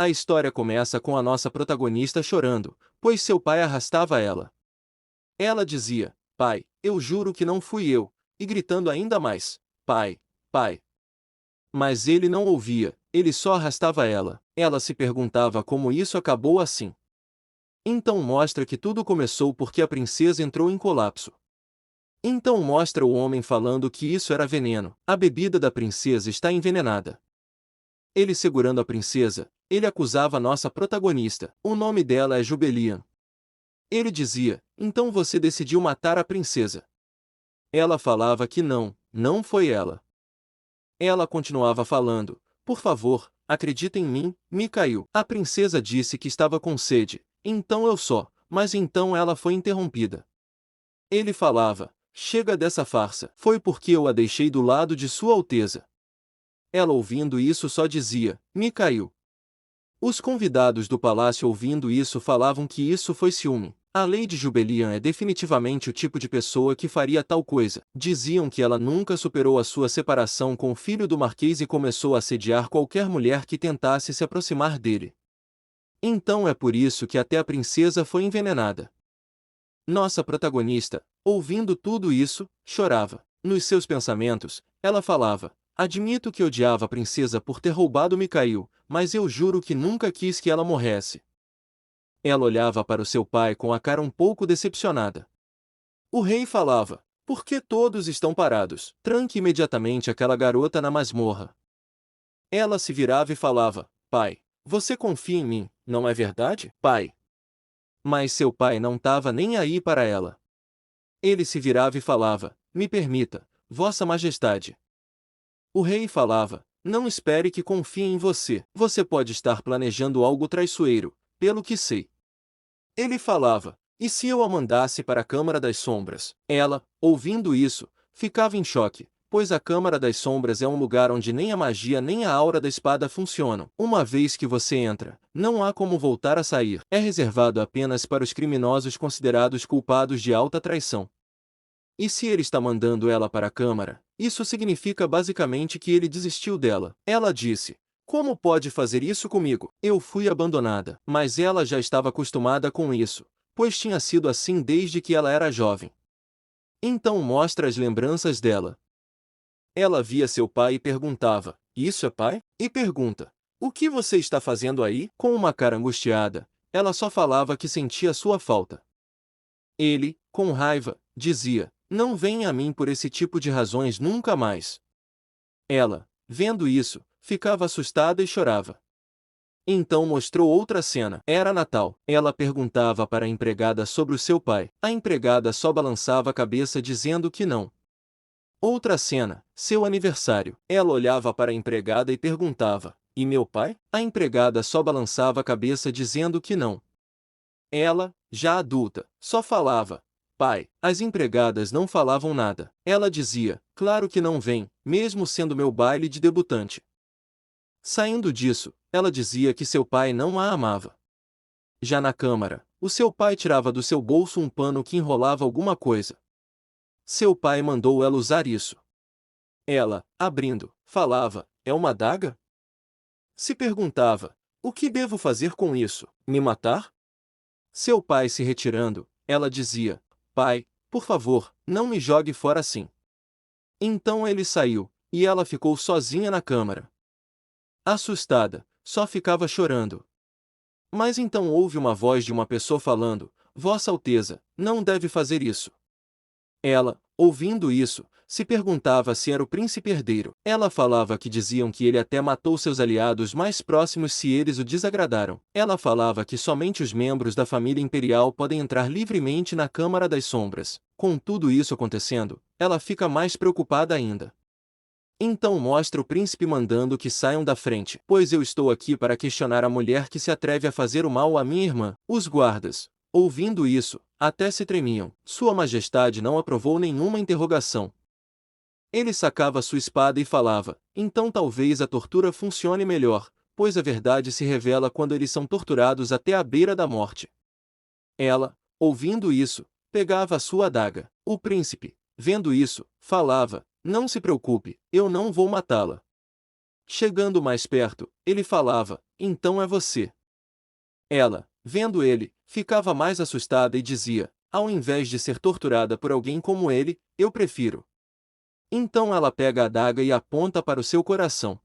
A história começa com a nossa protagonista chorando, pois seu pai arrastava ela. Ela dizia: "Pai, eu juro que não fui eu", e gritando ainda mais: "Pai, pai". Mas ele não ouvia, ele só arrastava ela. Ela se perguntava como isso acabou assim. Então mostra que tudo começou porque a princesa entrou em colapso. Então mostra o homem falando que isso era veneno. A bebida da princesa está envenenada. Ele segurando a princesa, ele acusava nossa protagonista. O nome dela é Jubelian. Ele dizia: "Então você decidiu matar a princesa". Ela falava que não, não foi ela. Ela continuava falando: "Por favor, acredita em mim, Mikhail". A princesa disse que estava com sede, então eu só, mas então ela foi interrompida. Ele falava: "Chega dessa farsa, foi porque eu a deixei do lado de Sua Alteza". Ela ouvindo isso só dizia: "Mikhail". Os convidados do palácio ouvindo isso falavam que isso foi ciúme. A Lady Jubelian é definitivamente o tipo de pessoa que faria tal coisa. Diziam que ela nunca superou a sua separação com o filho do marquês e começou a assediar qualquer mulher que tentasse se aproximar dele. Então é por isso que até a princesa foi envenenada. Nossa protagonista, ouvindo tudo isso, chorava. Nos seus pensamentos, ela falava: "Admito que odiava a princesa por ter roubado Mikhail, mas eu juro que nunca quis que ela morresse". Ela olhava para o seu pai com a cara um pouco decepcionada. O rei falava: "Por que todos estão parados? Tranque imediatamente aquela garota na masmorra". Ela se virava e falava: "Pai, você confia em mim, não é verdade, pai?". Mas seu pai não estava nem aí para ela. Ele se virava e falava: "Me permita, Vossa Majestade". O rei falava: "Não espere que confie em você. Você pode estar planejando algo traiçoeiro, pelo que sei". Ele falava: "E se eu a mandasse para a Câmara das Sombras?". Ela, ouvindo isso, ficava em choque, pois a Câmara das Sombras é um lugar onde nem a magia nem a aura da espada funcionam. Uma vez que você entra, não há como voltar a sair. É reservado apenas para os criminosos considerados culpados de alta traição. E se ele está mandando ela para a Câmara, isso significa basicamente que ele desistiu dela. Ela disse: "Como pode fazer isso comigo? Eu fui abandonada". Mas ela já estava acostumada com isso, pois tinha sido assim desde que ela era jovem. Então mostra as lembranças dela. Ela via seu pai e perguntava: "Isso é pai?". E pergunta: "O que você está fazendo aí?". Com uma cara angustiada, ela só falava que sentia sua falta. Ele, com raiva, dizia: "Não venha a mim por esse tipo de razões nunca mais". Ela, vendo isso, ficava assustada e chorava. Então mostrou outra cena. Era Natal. Ela perguntava para a empregada sobre o seu pai. A empregada só balançava a cabeça dizendo que não. Outra cena. Seu aniversário. Ela olhava para a empregada e perguntava: "E meu pai?". A empregada só balançava a cabeça dizendo que não. Ela, já adulta, só falava: "Pai". As empregadas não falavam nada. Ela dizia: "Claro que não vem, mesmo sendo meu baile de debutante". Saindo disso, ela dizia que seu pai não a amava. Já na câmara, o seu pai tirava do seu bolso um pano que enrolava alguma coisa. Seu pai mandou ela usar isso. Ela, abrindo, falava: "É uma adaga?". Se perguntava: "O que devo fazer com isso? Me matar?". Seu pai se retirando, ela dizia: "Pai, por favor, não me jogue fora assim". Então ele saiu, e ela ficou sozinha na câmara. Assustada, só ficava chorando. Mas então ouve uma voz de uma pessoa falando: "Vossa Alteza, não deve fazer isso". Ela, ouvindo isso, se perguntava se era o príncipe herdeiro. Ela falava que diziam que ele até matou seus aliados mais próximos se eles o desagradaram. Ela falava que somente os membros da família imperial podem entrar livremente na Câmara das Sombras. Com tudo isso acontecendo, ela fica mais preocupada ainda. Então mostra o príncipe mandando que saiam da frente, pois eu estou aqui para questionar a mulher que se atreve a fazer o mal à minha irmã. Os guardas, ouvindo isso, até se tremiam. Sua Majestade não aprovou nenhuma interrogação. Ele sacava sua espada e falava: "Então talvez a tortura funcione melhor, pois a verdade se revela quando eles são torturados até a beira da morte". Ela, ouvindo isso, pegava a sua adaga. O príncipe, vendo isso, falava: "Não se preocupe, eu não vou matá-la". Chegando mais perto, ele falava: então é você. Ela, vendo ele, ficava mais assustada e dizia: ao invés de ser torturada por alguém como ele, eu prefiro. Então ela pega a adaga e aponta para o seu coração.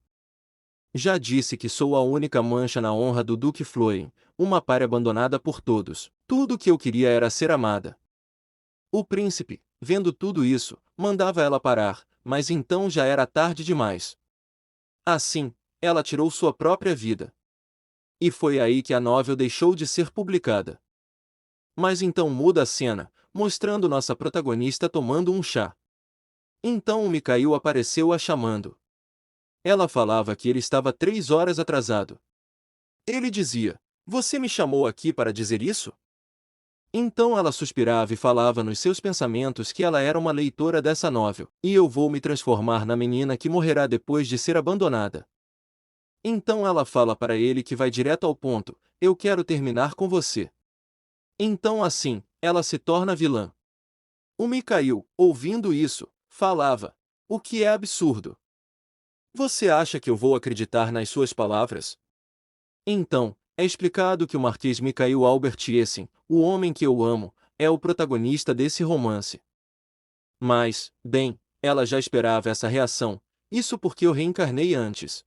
Já disse que sou a única mancha na honra do Duque Florin, uma pária abandonada por todos. Tudo o que eu queria era ser amada. O príncipe, vendo tudo isso, mandava ela parar, mas então já era tarde demais. Assim, ela tirou sua própria vida. E foi aí que a novel deixou de ser publicada. Mas então muda a cena, mostrando nossa protagonista tomando um chá. Então o Mikhail apareceu a chamando. Ela falava que ele estava 3 horas atrasado. Ele dizia: você me chamou aqui para dizer isso? Então ela suspirava e falava nos seus pensamentos que ela era uma leitora dessa novel, e eu vou me transformar na menina que morrerá depois de ser abandonada. Então ela fala para ele que vai direto ao ponto: eu quero terminar com você. Então assim, ela se torna vilã. O Mikhail, ouvindo isso, falava: o que é absurdo. Você acha que eu vou acreditar nas suas palavras? Então, é explicado que o Marquês Mikhail Albert Essen, o homem que eu amo, é o protagonista desse romance. Mas, bem, ela já esperava essa reação, isso porque eu reencarnei antes.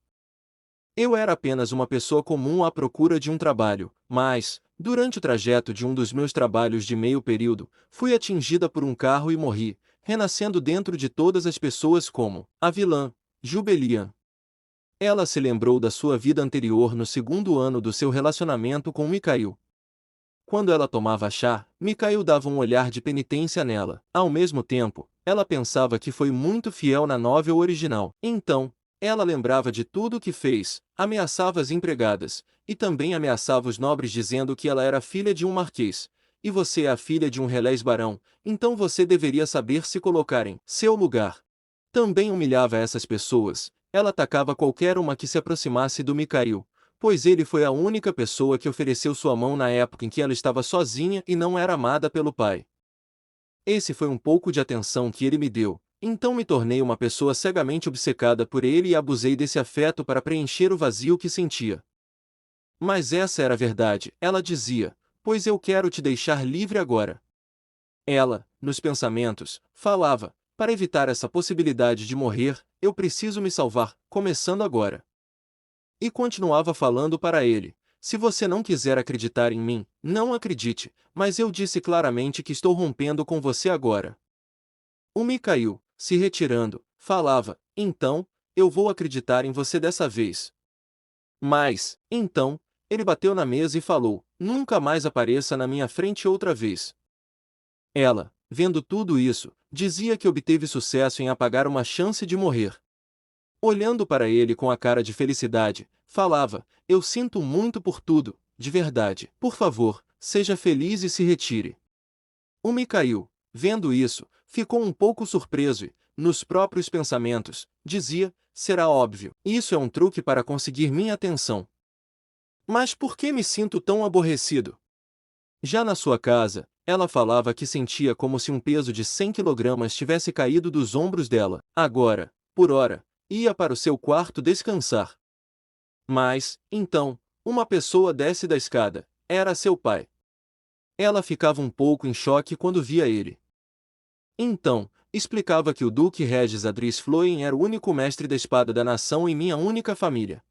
Eu era apenas uma pessoa comum à procura de um trabalho, mas, durante o trajeto de um dos meus trabalhos de meio período, fui atingida por um carro e morri, renascendo dentro de todas as pessoas como a vilã, Jubelian. Ela se lembrou da sua vida anterior no segundo ano do seu relacionamento com Mikhail. Quando ela tomava chá, Mikhail dava um olhar de penitência nela. Ao mesmo tempo, ela pensava que foi muito fiel na novel original. Então, ela lembrava de tudo o que fez, ameaçava as empregadas, e também ameaçava os nobres dizendo que ela era filha de um marquês. E você é a filha de um relés barão, então você deveria saber se colocar em seu lugar. Também humilhava essas pessoas. Ela atacava qualquer uma que se aproximasse do Mikhail, pois ele foi a única pessoa que ofereceu sua mão na época em que ela estava sozinha e não era amada pelo pai. Esse foi um pouco de atenção que ele me deu, então me tornei uma pessoa cegamente obcecada por ele e abusei desse afeto para preencher o vazio que sentia. Mas essa era a verdade, ela dizia, pois eu quero te deixar livre agora. Ela, nos pensamentos, falava: para evitar essa possibilidade de morrer, eu preciso me salvar, começando agora. E continuava falando para ele: se você não quiser acreditar em mim, não acredite, mas eu disse claramente que estou rompendo com você agora. O Mikhail, se retirando, falava: então, eu vou acreditar em você dessa vez. Mas, então, ele bateu na mesa e falou: nunca mais apareça na minha frente outra vez. Ela, vendo tudo isso, dizia que obteve sucesso em apagar uma chance de morrer. Olhando para ele com a cara de felicidade, falava: eu sinto muito por tudo, de verdade. Por favor, seja feliz e se retire. O Mikhail, vendo isso, ficou um pouco surpreso e, nos próprios pensamentos, dizia: será óbvio, isso é um truque para conseguir minha atenção. Mas por que me sinto tão aborrecido? Já na sua casa, ela falava que sentia como se um peso de 100 quilogramas tivesse caído dos ombros dela. Agora, por hora, ia para o seu quarto descansar. Mas, então, uma pessoa desce da escada. Era seu pai. Ela ficava um pouco em choque quando via ele. Então, explicava que o Duque Regis Adris Florin era o único mestre da espada da nação e minha única família.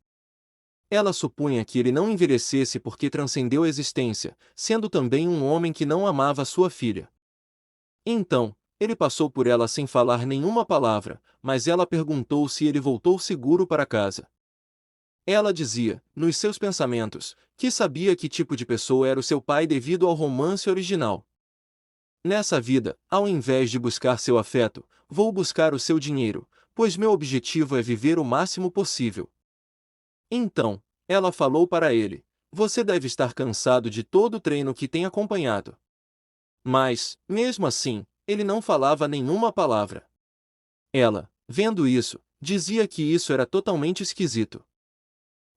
Ela supunha que ele não envelhecesse porque transcendeu a existência, sendo também um homem que não amava sua filha. Então, ele passou por ela sem falar nenhuma palavra, mas ela perguntou se ele voltou seguro para casa. Ela dizia, nos seus pensamentos, que sabia que tipo de pessoa era o seu pai devido ao romance original. Nessa vida, ao invés de buscar seu afeto, vou buscar o seu dinheiro, pois meu objetivo é viver o máximo possível. Então, ela falou para ele: você deve estar cansado de todo o treino que tem acompanhado. Mas, mesmo assim, ele não falava nenhuma palavra. Ela, vendo isso, dizia que isso era totalmente esquisito.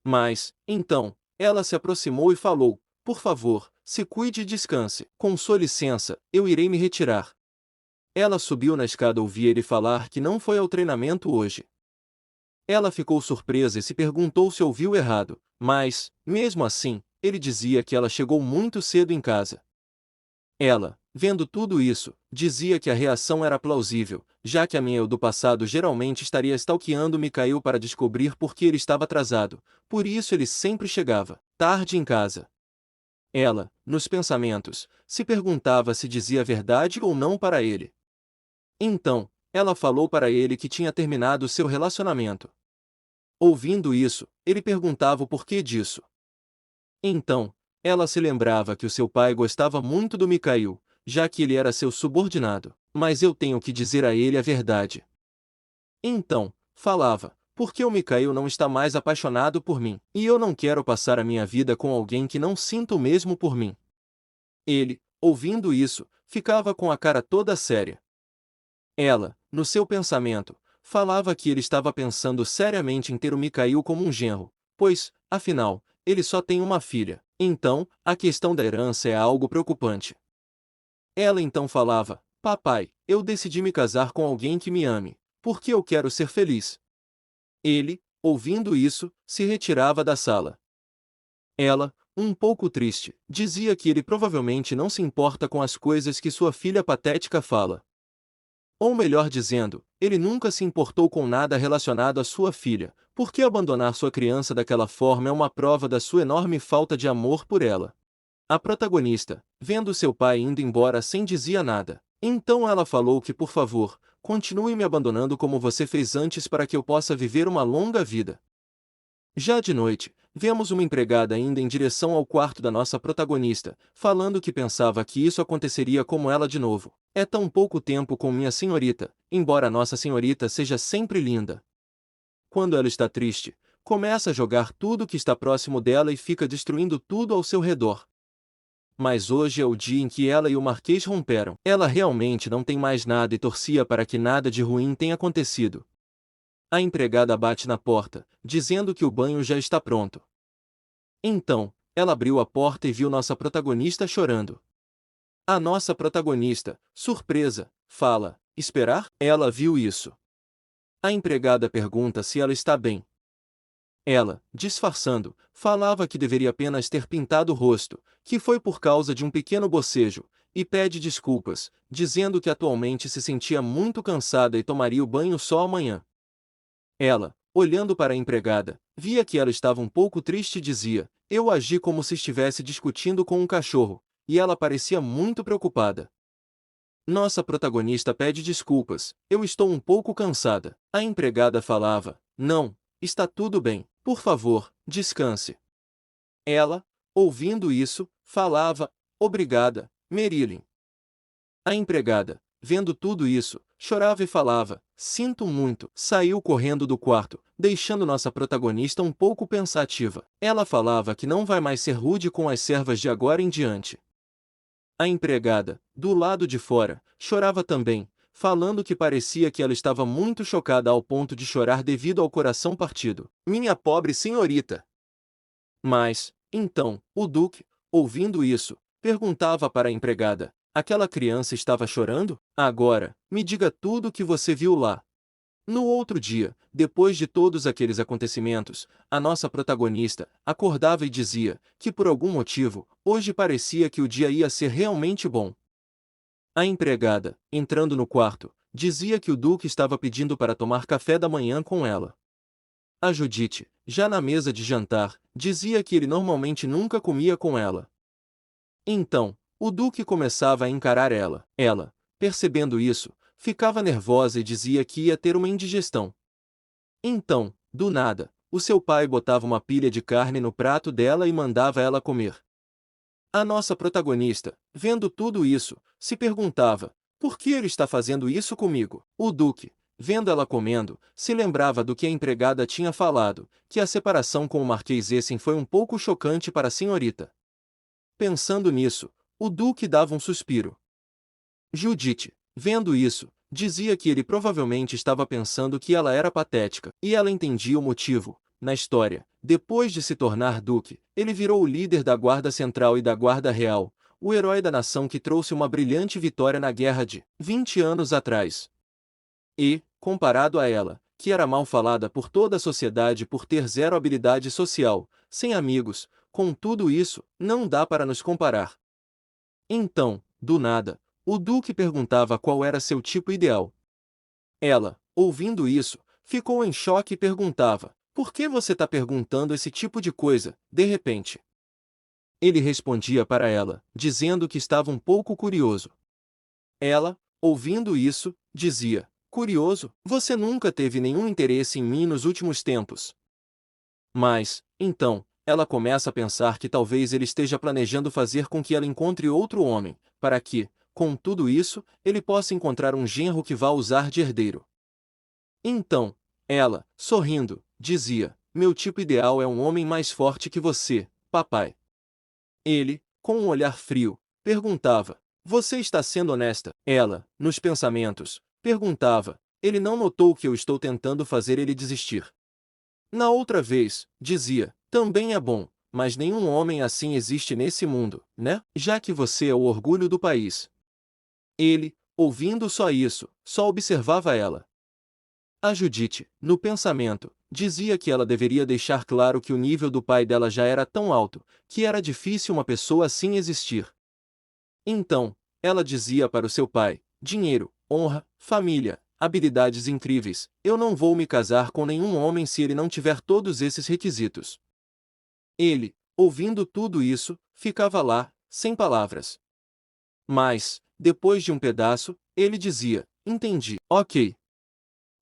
Mas, então, ela se aproximou e falou: por favor, se cuide e descanse. Com sua licença, eu irei me retirar. Ela subiu na escada, ouvi ele falar que não foi ao treinamento hoje. Ela ficou surpresa e se perguntou se ouviu errado, mas, mesmo assim, ele dizia que ela chegou muito cedo em casa. Ela, vendo tudo isso, dizia que a reação era plausível, já que a minha eu do passado geralmente estaria stalkeando Mikhail para descobrir por que ele estava atrasado, por isso ele sempre chegava tarde em casa. Ela, nos pensamentos, se perguntava se dizia a verdade ou não para ele. Então, ela falou para ele que tinha terminado seu relacionamento. Ouvindo isso, ele perguntava o porquê disso. Então, ela se lembrava que o seu pai gostava muito do Mikhail, já que ele era seu subordinado. Mas eu tenho que dizer a ele a verdade. Então, falava, porque o Mikhail não está mais apaixonado por mim, e eu não quero passar a minha vida com alguém que não sinta o mesmo por mim. Ele, ouvindo isso, ficava com a cara toda séria. Ela, no seu pensamento, falava que ele estava pensando seriamente em ter o Mikhail como um genro, pois, afinal, ele só tem uma filha. Então, a questão da herança é algo preocupante. Ela então falava: Papai, eu decidi me casar com alguém que me ame, porque eu quero ser feliz. Ele, ouvindo isso, se retirava da sala. Ela, um pouco triste, dizia que ele provavelmente não se importa com as coisas que sua filha patética fala. Ou melhor dizendo, ele nunca se importou com nada relacionado à sua filha, porque abandonar sua criança daquela forma é uma prova da sua enorme falta de amor por ela. A protagonista, vendo seu pai indo embora sem dizer nada, então ela falou que por favor, continue me abandonando como você fez antes para que eu possa viver uma longa vida. Já de noite, vemos uma empregada indo em direção ao quarto da nossa protagonista, falando que pensava que isso aconteceria como ela de novo. É tão pouco tempo com minha senhorita, embora nossa senhorita seja sempre linda. Quando ela está triste, começa a jogar tudo que está próximo dela e fica destruindo tudo ao seu redor. Mas hoje é o dia em que ela e o Marquês romperam. Ela realmente não tem mais nada e torcia para que nada de ruim tenha acontecido. A empregada bate na porta, dizendo que o banho já está pronto. Então, ela abriu a porta e viu nossa protagonista chorando. A nossa protagonista, surpresa, fala: Esperar? Ela viu isso. A empregada pergunta se ela está bem. Ela, disfarçando, falava que deveria apenas ter pintado o rosto, que foi por causa de um pequeno bocejo, e pede desculpas, dizendo que atualmente se sentia muito cansada e tomaria o banho só amanhã. Ela, olhando para a empregada, via que ela estava um pouco triste e dizia: Eu agi como se estivesse discutindo com um cachorro, e ela parecia muito preocupada. Nossa protagonista pede desculpas: Eu estou um pouco cansada. A empregada falava: Não, está tudo bem, por favor, descanse. Ela, ouvindo isso, falava: Obrigada, Marilyn. A empregada, vendo tudo isso, chorava e falava: Sinto muito. Saiu correndo do quarto, deixando nossa protagonista um pouco pensativa. Ela falava que não vai mais ser rude com as servas de agora em diante. A empregada, do lado de fora, chorava também, falando que parecia que ela estava muito chocada ao ponto de chorar devido ao coração partido. Minha pobre senhorita! Mas, então, o Duque, ouvindo isso, perguntava para a empregada: Aquela criança estava chorando? Agora, me diga tudo o que você viu lá. No outro dia, depois de todos aqueles acontecimentos, a nossa protagonista acordava e dizia que por algum motivo, hoje parecia que o dia ia ser realmente bom. A empregada, entrando no quarto, dizia que o Duque estava pedindo para tomar café da manhã com ela. A Judite, já na mesa de jantar, dizia que ele normalmente nunca comia com ela. Então, o Duque começava a encarar ela. Ela, percebendo isso, ficava nervosa e dizia que ia ter uma indigestão. Então, do nada, o seu pai botava uma pilha de carne no prato dela e mandava ela comer. A nossa protagonista, vendo tudo isso, se perguntava: por que ele está fazendo isso comigo? O Duque, vendo ela comendo, se lembrava do que a empregada tinha falado, que a separação com o Marquês Essen foi um pouco chocante para a senhorita. Pensando nisso, o Duque dava um suspiro. Judite, vendo isso, dizia que ele provavelmente estava pensando que ela era patética, e ela entendia o motivo. Na história, depois de se tornar duque, ele virou o líder da Guarda Central e da Guarda Real, o herói da nação que trouxe uma brilhante vitória na guerra de 20 anos atrás. E, comparado a ela, que era mal falada por toda a sociedade por ter zero habilidade social, sem amigos, com tudo isso, não dá para nos comparar. Então, do nada, o Duque perguntava qual era seu tipo ideal. Ela, ouvindo isso, ficou em choque e perguntava: por que você está perguntando esse tipo de coisa, de repente? Ele respondia para ela, dizendo que estava um pouco curioso. Ela, ouvindo isso, dizia: curioso, você nunca teve nenhum interesse em mim nos últimos tempos. Mas, então, ela começa a pensar que talvez ele esteja planejando fazer com que ela encontre outro homem, para que, com tudo isso, ele possa encontrar um genro que vá usar de herdeiro. Então, ela, sorrindo, dizia: meu tipo ideal é um homem mais forte que você, papai. Ele, com um olhar frio, perguntava: você está sendo honesta? Ela, nos pensamentos, perguntava: ele não notou que eu estou tentando fazer ele desistir. Na outra vez, dizia: também é bom, mas nenhum homem assim existe nesse mundo, né? Já que você é o orgulho do país. Ele, ouvindo só isso, só observava ela. A Judite, no pensamento, dizia que ela deveria deixar claro que o nível do pai dela já era tão alto, que era difícil uma pessoa assim existir. Então, ela dizia para o seu pai: dinheiro, honra, família, habilidades incríveis, eu não vou me casar com nenhum homem se ele não tiver todos esses requisitos. Ele, ouvindo tudo isso, ficava lá, sem palavras. Mas, depois de um pedaço, ele dizia: entendi, ok.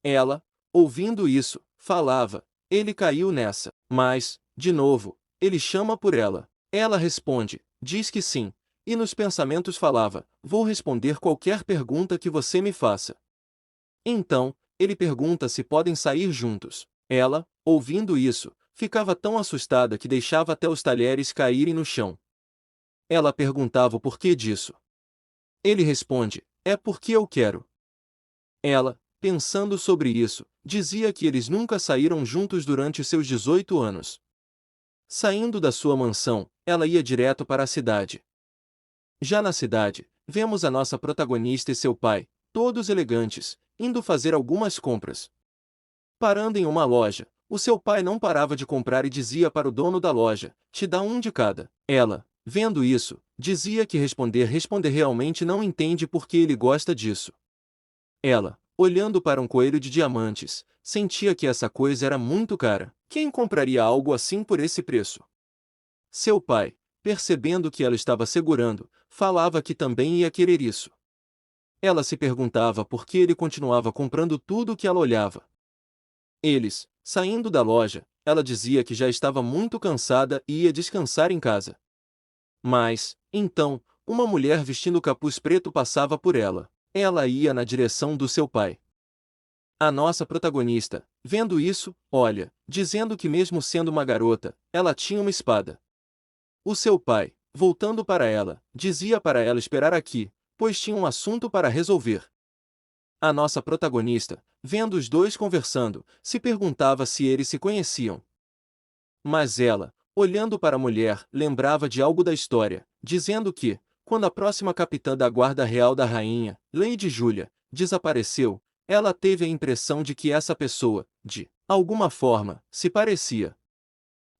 Ela, ouvindo isso, falava: ele caiu nessa. Mas, de novo, ele chama por ela. Ela responde: diz que sim. E nos pensamentos falava: vou responder qualquer pergunta que você me faça. Então, ele pergunta se podem sair juntos. Ela, ouvindo isso, ficava tão assustada que deixava até os talheres caírem no chão. Ela perguntava o porquê disso. Ele responde: é porque eu quero. Ela, pensando sobre isso, dizia que eles nunca saíram juntos durante os seus 18 anos. Saindo da sua mansão, ela ia direto para a cidade. Já na cidade, vemos a nossa protagonista e seu pai, todos elegantes, indo fazer algumas compras. Parando em uma loja, o seu pai não parava de comprar e dizia para o dono da loja: te dá um de cada. Ela, vendo isso, dizia que responder realmente não entende porque ele gosta disso. Ela, olhando para um coelho de diamantes, sentia que essa coisa era muito cara. Quem compraria algo assim por esse preço? Seu pai, percebendo que ela estava segurando, falava que também ia querer isso. Ela se perguntava por que ele continuava comprando tudo o que ela olhava. Eles, saindo da loja, ela dizia que já estava muito cansada e ia descansar em casa. Mas, então, uma mulher vestindo capuz preto passava por ela. Ela ia na direção do seu pai. A nossa protagonista, vendo isso, olha, dizendo que mesmo sendo uma garota, ela tinha uma espada. O seu pai, voltando para ela, dizia para ela esperar aqui, pois tinha um assunto para resolver. A nossa protagonista, vendo os dois conversando, se perguntava se eles se conheciam. Mas ela, olhando para a mulher, lembrava de algo da história, dizendo que, quando a próxima capitã da Guarda Real da Rainha, Lady Julia, desapareceu, ela teve a impressão de que essa pessoa, de alguma forma, se parecia.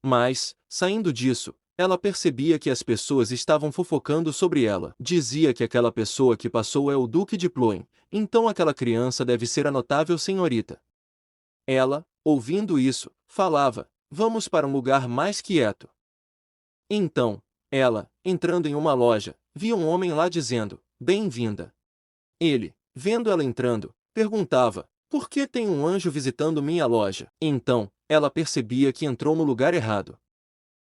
Mas, saindo disso, ela percebia que as pessoas estavam fofocando sobre ela. Dizia que aquela pessoa que passou é o Duque de Ploin, então aquela criança deve ser a notável senhorita. Ela, ouvindo isso, falava: vamos para um lugar mais quieto. Então, ela, entrando em uma loja, via um homem lá dizendo: bem-vinda. Ele, vendo ela entrando, perguntava: por que tem um anjo visitando minha loja? Então, ela percebia que entrou no lugar errado.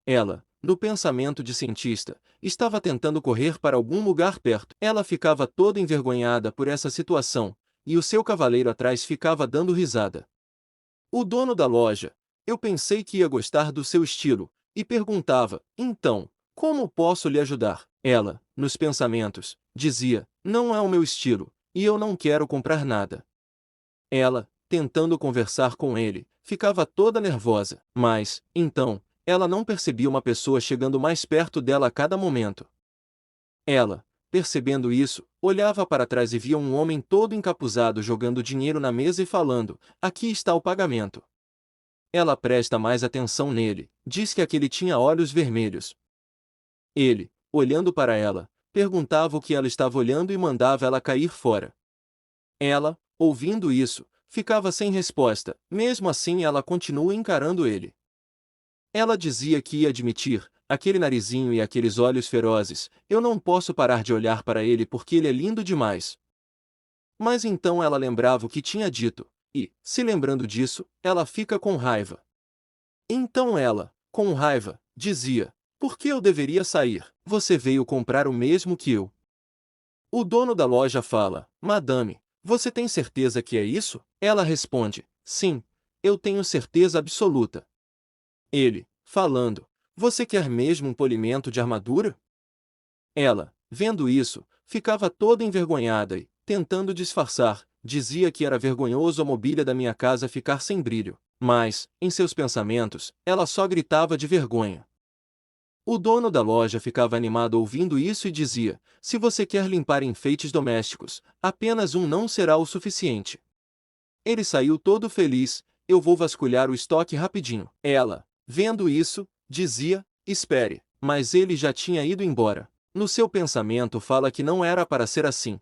Ela, no pensamento de cientista, estava tentando correr para algum lugar perto. Ela ficava toda envergonhada por essa situação, e o seu cavaleiro atrás ficava dando risada. O dono da loja, eu pensei que ia gostar do seu estilo, e perguntava: então, como posso lhe ajudar? Ela, nos pensamentos, dizia: não é o meu estilo, e eu não quero comprar nada. Ela, tentando conversar com ele, ficava toda nervosa, mas, então, ela não percebia uma pessoa chegando mais perto dela a cada momento. Ela, percebendo isso, olhava para trás e via um homem todo encapuzado jogando dinheiro na mesa e falando: aqui está o pagamento. Ela presta mais atenção nele, diz que aquele tinha olhos vermelhos. Ele, olhando para ela, perguntava o que ela estava olhando e mandava ela cair fora. Ela, ouvindo isso, ficava sem resposta, mesmo assim ela continua encarando ele. Ela dizia que ia admitir: aquele narizinho e aqueles olhos ferozes, eu não posso parar de olhar para ele porque ele é lindo demais. Mas então ela lembrava o que tinha dito, e, se lembrando disso, ela fica com raiva. Então ela, com raiva, dizia: por que eu deveria sair? Você veio comprar o mesmo que eu. O dono da loja fala: Madame, você tem certeza que é isso? Ela responde: sim, eu tenho certeza absoluta. Ele, falando: você quer mesmo um polimento de armadura? Ela, vendo isso, ficava toda envergonhada e, tentando disfarçar, dizia que era vergonhoso a mobília da minha casa ficar sem brilho, mas, em seus pensamentos, ela só gritava de vergonha. O dono da loja ficava animado ouvindo isso e dizia: se você quer limpar enfeites domésticos, apenas um não será o suficiente. Ele saiu todo feliz: eu vou vasculhar o estoque rapidinho. Ela, vendo isso, dizia: espere, mas ele já tinha ido embora. No seu pensamento fala que não era para ser assim.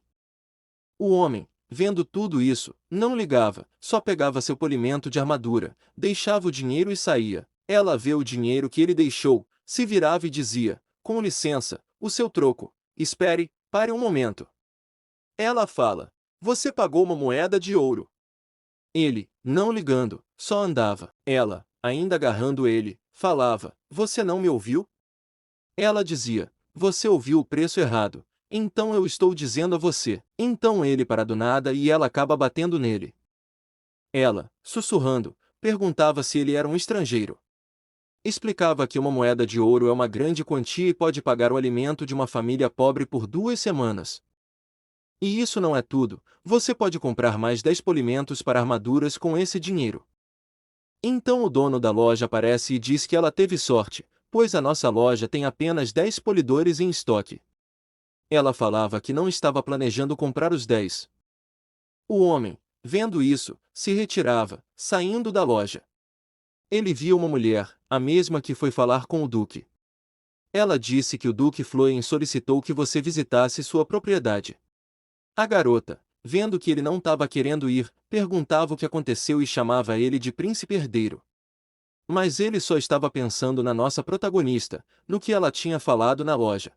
O homem, vendo tudo isso, não ligava, só pegava seu polimento de armadura, deixava o dinheiro e saía. Ela vê o dinheiro que ele deixou, se virava e dizia: com licença, o seu troco. Espere, pare um momento. Ela fala: você pagou uma moeda de ouro. Ele, não ligando, só andava. Ela, ainda agarrando ele, falava: você não me ouviu? Ela dizia: você ouviu o preço errado. Então eu estou dizendo a você. Então ele para do nada e ela acaba batendo nele. Ela, sussurrando, perguntava se ele era um estrangeiro. Explicava que uma moeda de ouro é uma grande quantia e pode pagar o alimento de uma família pobre por 2 semanas. E isso não é tudo, você pode comprar mais 10 polimentos para armaduras com esse dinheiro. Então o dono da loja aparece e diz que ela teve sorte, pois a nossa loja tem apenas 10 polidores em estoque. Ela falava que não estava planejando comprar os 10. O homem, vendo isso, se retirava, saindo da loja. Ele viu uma mulher, a mesma que foi falar com o duque. Ela disse que o duque Floen solicitou que você visitasse sua propriedade. A garota, vendo que ele não estava querendo ir, perguntava o que aconteceu e chamava ele de príncipe herdeiro. Mas ele só estava pensando na nossa protagonista, no que ela tinha falado na loja.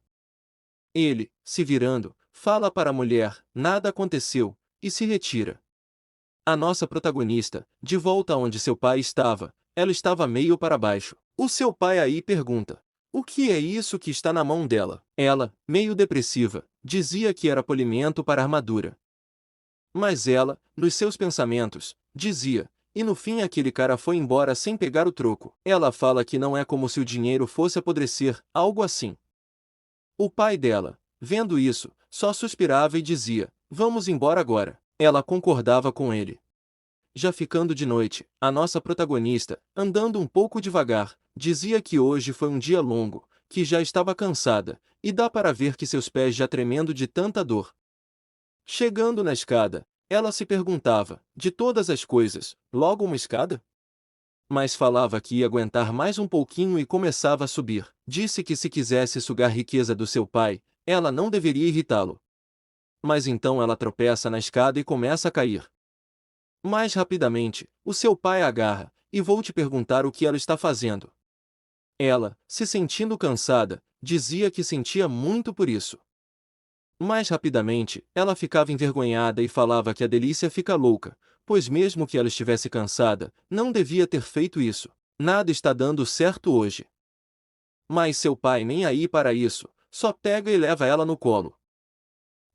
Ele, se virando, fala para a mulher: nada aconteceu, e se retira. A nossa protagonista, de volta onde seu pai estava, ela estava meio para baixo. O seu pai aí pergunta: o que é isso que está na mão dela? Ela, meio depressiva, dizia que era polimento para armadura. Mas ela, nos seus pensamentos, dizia: e no fim aquele cara foi embora sem pegar o troco. Ela fala que não é como se o dinheiro fosse apodrecer, algo assim. O pai dela, vendo isso, só suspirava e dizia: vamos embora agora. Ela concordava com ele. Já ficando de noite, a nossa protagonista, andando um pouco devagar, dizia que hoje foi um dia longo, que já estava cansada, e dá para ver que seus pés já tremendo de tanta dor. Chegando na escada, ela se perguntava: de todas as coisas, logo uma escada? Mas falava que ia aguentar mais um pouquinho e começava a subir. Disse que se quisesse sugar a riqueza do seu pai, ela não deveria irritá-lo. Mas então ela tropeça na escada e começa a cair. Mais rapidamente, o seu pai a agarra: e vou te perguntar o que ela está fazendo. Ela, se sentindo cansada, dizia que sentia muito por isso. Mais rapidamente, ela ficava envergonhada e falava que a Delícia fica louca, pois mesmo que ela estivesse cansada, não devia ter feito isso. Nada está dando certo hoje. Mas seu pai nem aí para isso, só pega e leva ela no colo.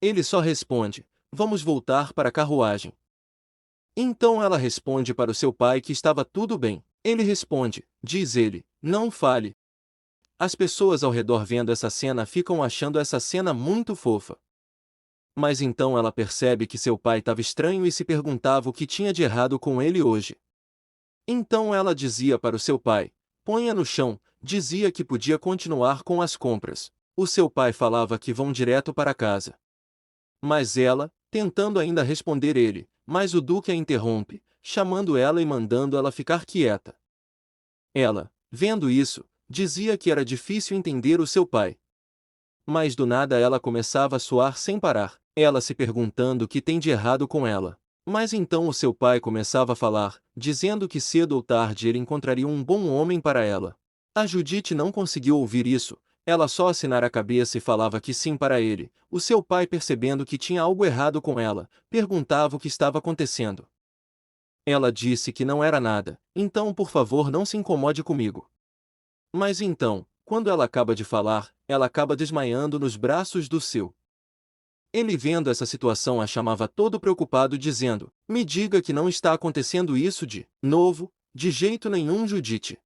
Ele só responde: vamos voltar para a carruagem. Então ela responde para o seu pai que estava tudo bem. Ele responde, diz ele: não fale. As pessoas ao redor vendo essa cena ficam achando essa cena muito fofa. Mas então ela percebe que seu pai estava estranho e se perguntava o que tinha de errado com ele hoje. Então ela dizia para o seu pai: ponha no chão, dizia que podia continuar com as compras. O seu pai falava que vão direto para casa. Mas ela, tentando ainda responder ele, mas o duque a interrompe, chamando ela e mandando ela ficar quieta. Ela, vendo isso, dizia que era difícil entender o seu pai. Mas do nada ela começava a suar sem parar, ela se perguntando o que tem de errado com ela. Mas então o seu pai começava a falar, dizendo que cedo ou tarde ele encontraria um bom homem para ela. A Judite não conseguiu ouvir isso, ela só acenara a cabeça e falava que sim para ele. O seu pai, percebendo que tinha algo errado com ela, perguntava o que estava acontecendo. Ela disse que não era nada, então por favor não se incomode comigo. Mas então, quando ela acaba de falar, ela acaba desmaiando nos braços do seu. Ele, vendo essa situação, a chamava todo preocupado, dizendo: "Me diga que não está acontecendo isso de novo, de jeito nenhum, Judite."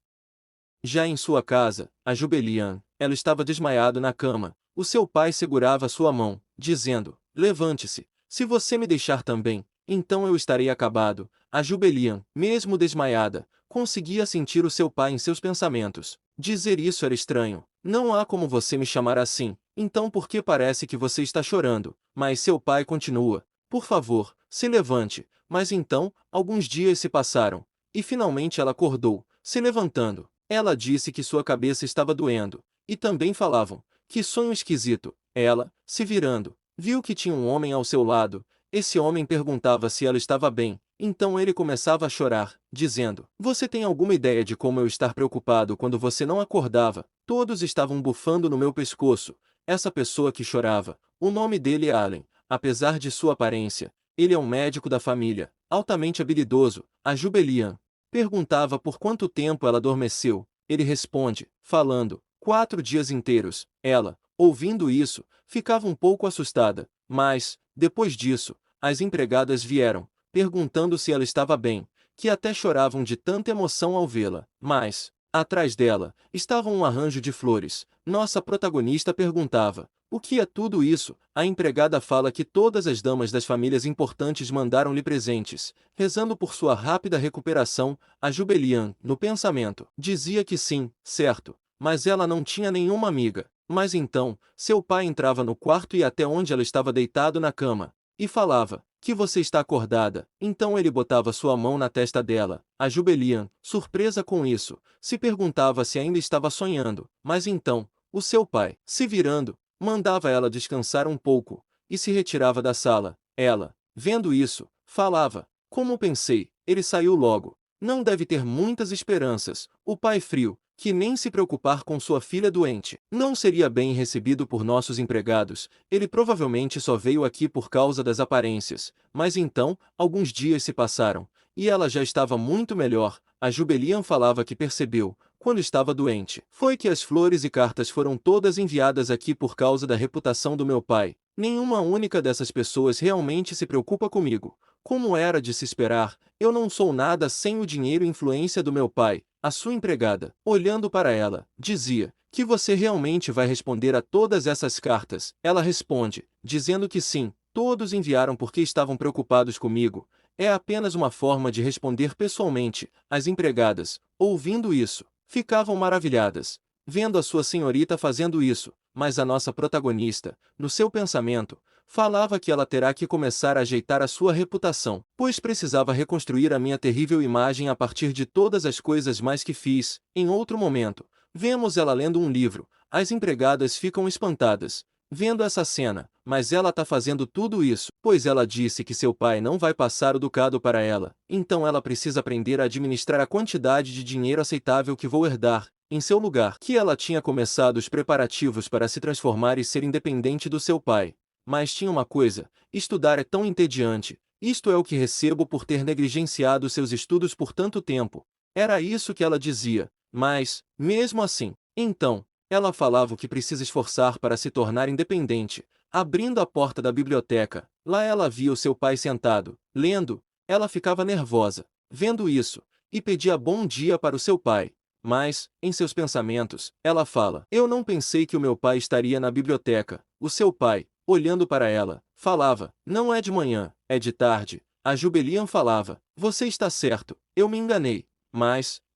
Já em sua casa, a Jubelian, ela estava desmaiado na cama. O seu pai segurava sua mão, dizendo: "Levante-se, se você me deixar também, então eu estarei acabado." A Jubelian, mesmo desmaiada, conseguia sentir o seu pai em seus pensamentos. Dizer isso era estranho. "Não há como você me chamar assim, então por que parece que você está chorando?" Mas seu pai continua: "Por favor, se levante." Mas então, alguns dias se passaram, e finalmente ela acordou, se levantando. Ela disse que sua cabeça estava doendo, e também falavam: "Que sonho esquisito." Ela, se virando, viu que tinha um homem ao seu lado. Esse homem perguntava se ela estava bem, então ele começava a chorar, dizendo: "Você tem alguma ideia de como eu estar preocupado quando você não acordava?" Todos estavam bufando no meu pescoço. Essa pessoa que chorava, o nome dele é Allen. Apesar de sua aparência, ele é um médico da família, altamente habilidoso. A Jubelian perguntava por quanto tempo ela adormeceu. Ele responde, falando: 4 dias inteiros. Ela, ouvindo isso, ficava um pouco assustada, mas, depois disso, as empregadas vieram, perguntando se ela estava bem, que até choravam de tanta emoção ao vê-la. Mas, atrás dela, estava um arranjo de flores. Nossa protagonista perguntava: "O que é tudo isso?" A empregada fala que todas as damas das famílias importantes mandaram-lhe presentes, rezando por sua rápida recuperação. A Jubelian, no pensamento, dizia que sim, certo, mas ela não tinha nenhuma amiga. Mas então, seu pai entrava no quarto e até onde ela estava deitado na cama, e falava: "Que você está acordada." Então ele botava sua mão na testa dela. A Jubelian, surpresa com isso, se perguntava se ainda estava sonhando. Mas então, o seu pai, se virando, mandava ela descansar um pouco, e se retirava da sala. Ela, vendo isso, falava: "Como pensei." Ele saiu logo. Não deve ter muitas esperanças. O pai frio, que nem se preocupar com sua filha doente, não seria bem recebido por nossos empregados. Ele provavelmente só veio aqui por causa das aparências. Mas então, alguns dias se passaram, e ela já estava muito melhor. A Jubelian falava que percebeu, quando estava doente, foi que as flores e cartas foram todas enviadas aqui por causa da reputação do meu pai. Nenhuma única dessas pessoas realmente se preocupa comigo. Como era de se esperar, eu não sou nada sem o dinheiro e influência do meu pai. A sua empregada, olhando para ela, dizia: "Que você realmente vai responder a todas essas cartas?" Ela responde, dizendo que sim, todos enviaram porque estavam preocupados comigo. É apenas uma forma de responder pessoalmente. As empregadas, ouvindo isso, ficavam maravilhadas, vendo a sua senhorita fazendo isso. Mas a nossa protagonista, no seu pensamento, falava que ela terá que começar a ajeitar a sua reputação, pois precisava reconstruir a minha terrível imagem a partir de todas as coisas mais que fiz. Em outro momento, vemos ela lendo um livro. As empregadas ficam espantadas, vendo essa cena, mas ela está fazendo tudo isso, pois ela disse que seu pai não vai passar o ducado para ela, então ela precisa aprender a administrar a quantidade de dinheiro aceitável que vou herdar. Em seu lugar, que ela tinha começado os preparativos para se transformar e ser independente do seu pai. Mas tinha uma coisa: estudar é tão entediante. Isto é o que recebo por ter negligenciado seus estudos por tanto tempo. Era isso que ela dizia. Mas, mesmo assim, então, ela falava o que precisa esforçar para se tornar independente. Abrindo a porta da biblioteca, lá ela via o seu pai sentado, lendo. Ela ficava nervosa, vendo isso, e pedia bom dia para o seu pai. Mas, em seus pensamentos, ela fala: "Eu não pensei que o meu pai estaria na biblioteca." O seu pai, olhando para ela, falava: "Não é de manhã, é de tarde." A Jubelian falava: "Você está certo, eu me enganei."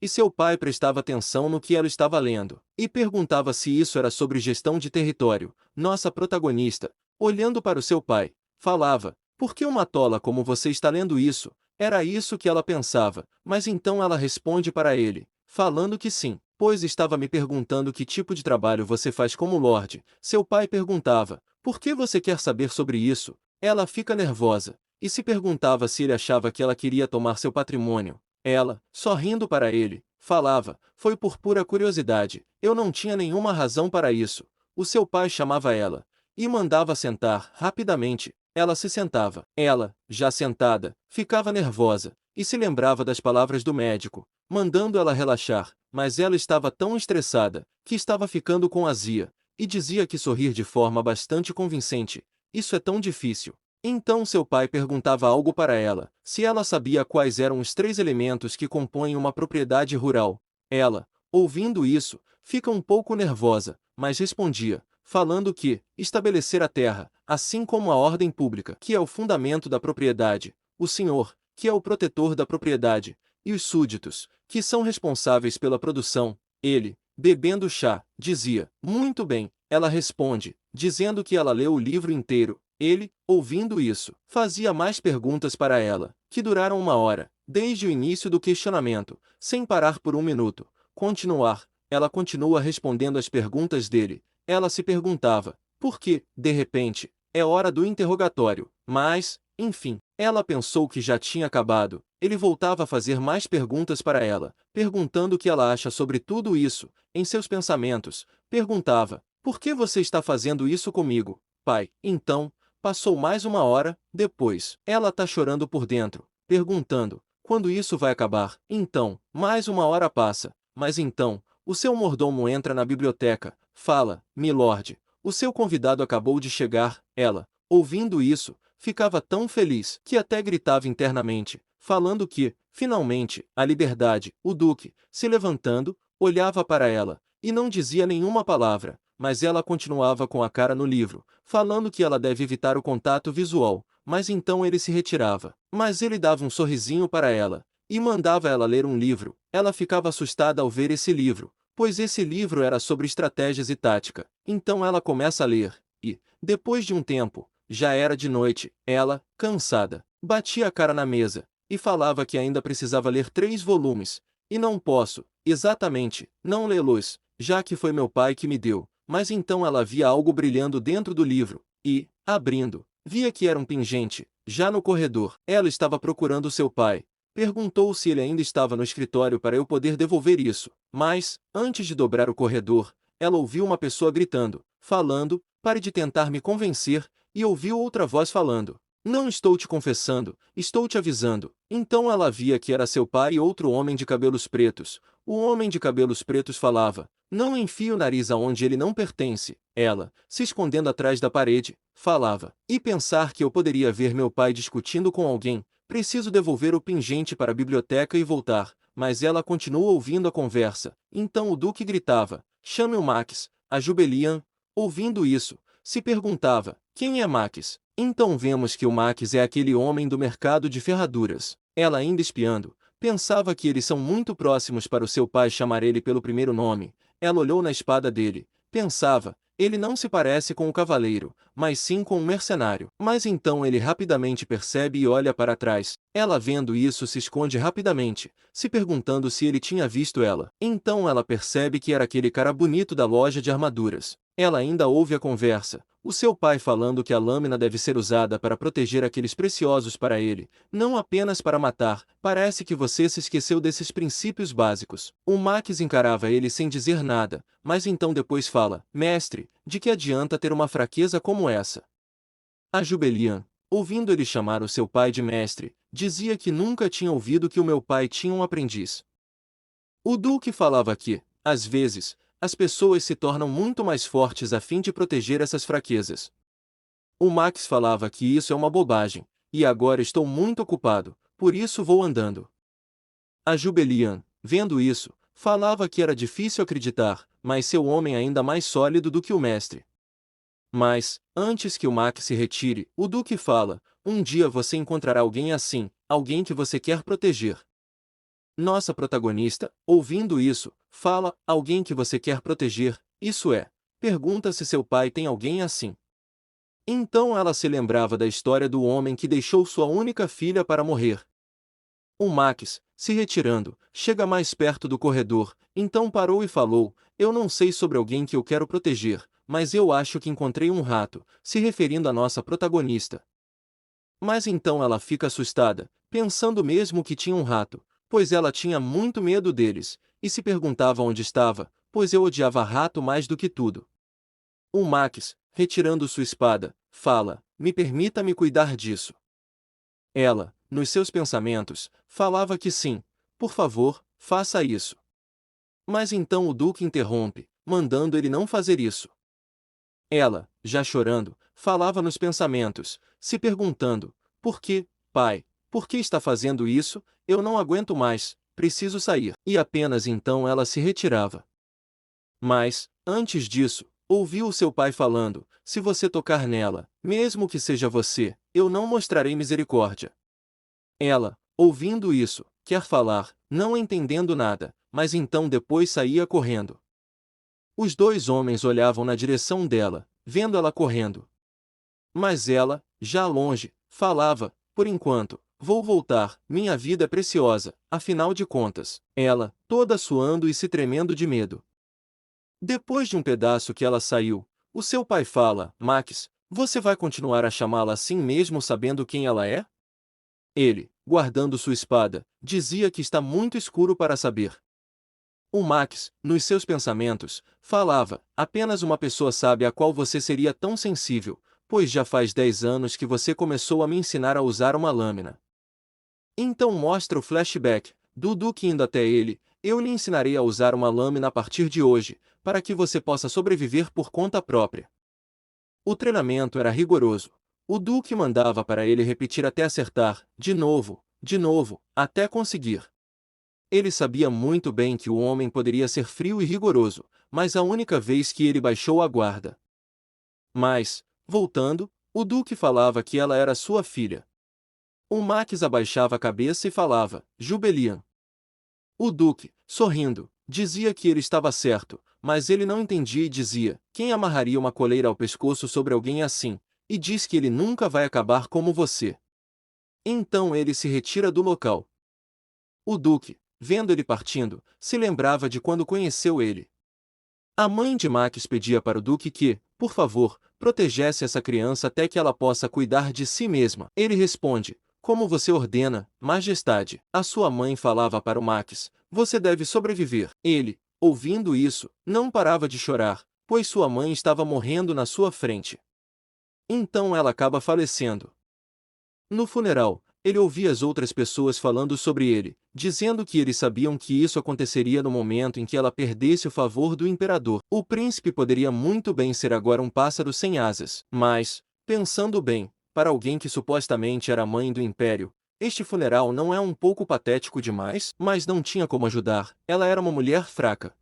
E seu pai prestava atenção no que ela estava lendo, e perguntava se isso era sobre gestão de território. Nossa protagonista, olhando para o seu pai, falava: por que uma tola como você está lendo isso? Era isso que ela pensava, mas então ela responde para ele, falando que sim, pois estava me perguntando que tipo de trabalho você faz como Lorde. Seu pai perguntava: por que você quer saber sobre isso? Ela fica nervosa, e se perguntava se ele achava que ela queria tomar seu patrimônio. Ela, sorrindo para ele, falava: foi por pura curiosidade, eu não tinha nenhuma razão para isso. O seu pai chamava ela, e mandava sentar rapidamente. Ela se sentava. Ela, já sentada, ficava nervosa, e se lembrava das palavras do médico, mandando ela relaxar, mas ela estava tão estressada, que estava ficando com azia, e dizia que sorrir de forma bastante convincente. Isso é tão difícil. Então seu pai perguntava algo para ela, se ela sabia quais eram os 3 elementos que compõem uma propriedade rural. Ela, ouvindo isso, fica um pouco nervosa, mas respondia, falando que, estabelecer a terra, assim como a ordem pública, que é o fundamento da propriedade, o senhor, que é o protetor da propriedade, e os súditos, que são responsáveis pela produção. Ele, bebendo chá, dizia, muito bem. Ela responde, dizendo que ela leu o livro inteiro. Ele, ouvindo isso, fazia mais perguntas para ela, que duraram 1 hora, desde o início do questionamento, sem parar por 1 minuto. Continuar, ela continua respondendo às perguntas dele. Ela se perguntava, por que, de repente, é hora do interrogatório, mas, enfim, ela pensou que já tinha acabado. Ele voltava a fazer mais perguntas para ela, perguntando o que ela acha sobre tudo isso. Em seus pensamentos, perguntava, por que você está fazendo isso comigo, pai? Então, passou mais 1 hora, depois, ela tá chorando por dentro, perguntando, quando isso vai acabar? Então, mais 1 hora passa, mas então, o seu mordomo entra na biblioteca, fala, milord, o seu convidado acabou de chegar. Ela, ouvindo isso, ficava tão feliz que até gritava internamente, falando que, finalmente, a liberdade. O duque, se levantando, olhava para ela, e não dizia nenhuma palavra, mas ela continuava com a cara no livro, falando que ela deve evitar o contato visual, mas então ele se retirava. Mas ele dava um sorrisinho para ela, e mandava ela ler um livro. Ela ficava assustada ao ver esse livro, pois esse livro era sobre estratégias e tática. Então ela começa a ler, e, depois de um tempo, já era de noite. Ela, cansada, batia a cara na mesa, e falava que ainda precisava ler 3 volumes. E não posso, exatamente, não lê-los, já que foi meu pai que me deu. Mas então ela via algo brilhando dentro do livro, e, abrindo, via que era um pingente. Já no corredor, ela estava procurando seu pai. Perguntou se ele ainda estava no escritório para eu poder devolver isso. Mas, antes de dobrar o corredor, ela ouviu uma pessoa gritando, falando, pare de tentar me convencer, e ouviu outra voz falando, não estou te confessando, estou te avisando. Então ela via que era seu pai e outro homem de cabelos pretos. O homem de cabelos pretos falava, não enfie o nariz aonde ele não pertence. Ela, se escondendo atrás da parede, falava, e pensar que eu poderia ver meu pai discutindo com alguém, preciso devolver o pingente para a biblioteca e voltar. Mas ela continuou ouvindo a conversa. Então o duque gritava, chame o Max. A Jubelian, ouvindo isso, se perguntava, quem é Max? Então vemos que o Max é aquele homem do mercado de ferraduras. Ela ainda espiando, pensava que eles são muito próximos para o seu pai chamar ele pelo primeiro nome. Ela olhou na espada dele, pensava, ele não se parece com o cavaleiro, mas sim com um mercenário. Mas então ele rapidamente percebe e olha para trás. Ela vendo isso se esconde rapidamente, se perguntando se ele tinha visto ela. Então ela percebe que era aquele cara bonito da loja de armaduras. Ela ainda ouve a conversa, o seu pai falando que a lâmina deve ser usada para proteger aqueles preciosos para ele, não apenas para matar. Parece que você se esqueceu desses princípios básicos. O Max encarava ele sem dizer nada, mas então depois fala, mestre, de que adianta ter uma fraqueza como essa? A Jubelian, ouvindo ele chamar o seu pai de mestre, dizia que nunca tinha ouvido que o meu pai tinha um aprendiz. O Duque falava que, às vezes, as pessoas se tornam muito mais fortes a fim de proteger essas fraquezas. O Max falava que isso é uma bobagem, e agora estou muito ocupado, por isso vou andando. A Jubelian, vendo isso, falava que era difícil acreditar, mas seu homem ainda mais sólido do que o mestre. Mas, antes que o Max se retire, o Duque fala, um dia você encontrará alguém assim, alguém que você quer proteger. Nossa protagonista, ouvindo isso, fala: alguém que você quer proteger, isso é. Pergunta se seu pai tem alguém assim. Então ela se lembrava da história do homem que deixou sua única filha para morrer. O Max, se retirando, chega mais perto do corredor, então parou e falou: eu não sei sobre alguém que eu quero proteger, mas eu acho que encontrei um rato, se referindo à nossa protagonista. Mas então ela fica assustada, pensando mesmo que tinha um rato, pois ela tinha muito medo deles, e se perguntava onde estava, pois eu odiava rato mais do que tudo. O Max, retirando sua espada, fala: me permita me cuidar disso. Ela, nos seus pensamentos, falava que sim, por favor, faça isso. Mas então o Duque interrompe, mandando ele não fazer isso. Ela, já chorando, falava nos pensamentos, se perguntando: por que, pai, por que está fazendo isso? Eu não aguento mais, preciso sair. E apenas então ela se retirava. Mas, antes disso, ouviu o seu pai falando: se você tocar nela, mesmo que seja você, eu não mostrarei misericórdia. Ela, ouvindo isso, quer falar, não entendendo nada, mas então depois saía correndo. Os dois homens olhavam na direção dela, vendo ela correndo. Mas ela, já longe, falava: por enquanto, vou voltar, minha vida é preciosa, afinal de contas. Ela, toda suando e se tremendo de medo. Depois de um pedaço que ela saiu, o seu pai fala: Max, você vai continuar a chamá-la assim mesmo sabendo quem ela é? Ele, guardando sua espada, dizia que está muito escuro para saber. O Max, nos seus pensamentos, falava: apenas uma pessoa sabe a qual você seria tão sensível, pois já faz 10 anos que você começou a me ensinar a usar uma lâmina. Então mostra o flashback, do Duque indo até ele: eu lhe ensinarei a usar uma lâmina a partir de hoje, para que você possa sobreviver por conta própria. O treinamento era rigoroso. O Duque mandava para ele repetir até acertar, de novo, até conseguir. Ele sabia muito bem que o homem poderia ser frio e rigoroso, mas a única vez que ele baixou a guarda. Mas, voltando, o Duque falava que ela era sua filha. O Max abaixava a cabeça e falava: Jubelian. O Duque, sorrindo, dizia que ele estava certo, mas ele não entendia e dizia: quem amarraria uma coleira ao pescoço sobre alguém assim? E diz que ele nunca vai acabar como você. Então ele se retira do local. O Duque, vendo ele partindo, se lembrava de quando conheceu ele. A mãe de Max pedia para o Duque que, por favor, protegesse essa criança até que ela possa cuidar de si mesma. Ele responde: como você ordena, Majestade. A sua mãe falava para o Max: você deve sobreviver. Ele, ouvindo isso, não parava de chorar, pois sua mãe estava morrendo na sua frente. Então ela acaba falecendo. No funeral, ele ouvia as outras pessoas falando sobre ele, dizendo que eles sabiam que isso aconteceria no momento em que ela perdesse o favor do imperador. O príncipe poderia muito bem ser agora um pássaro sem asas, mas, pensando bem, para alguém que supostamente era a mãe do império, este funeral não é um pouco patético demais? Mas não tinha como ajudar, ela era uma mulher fraca.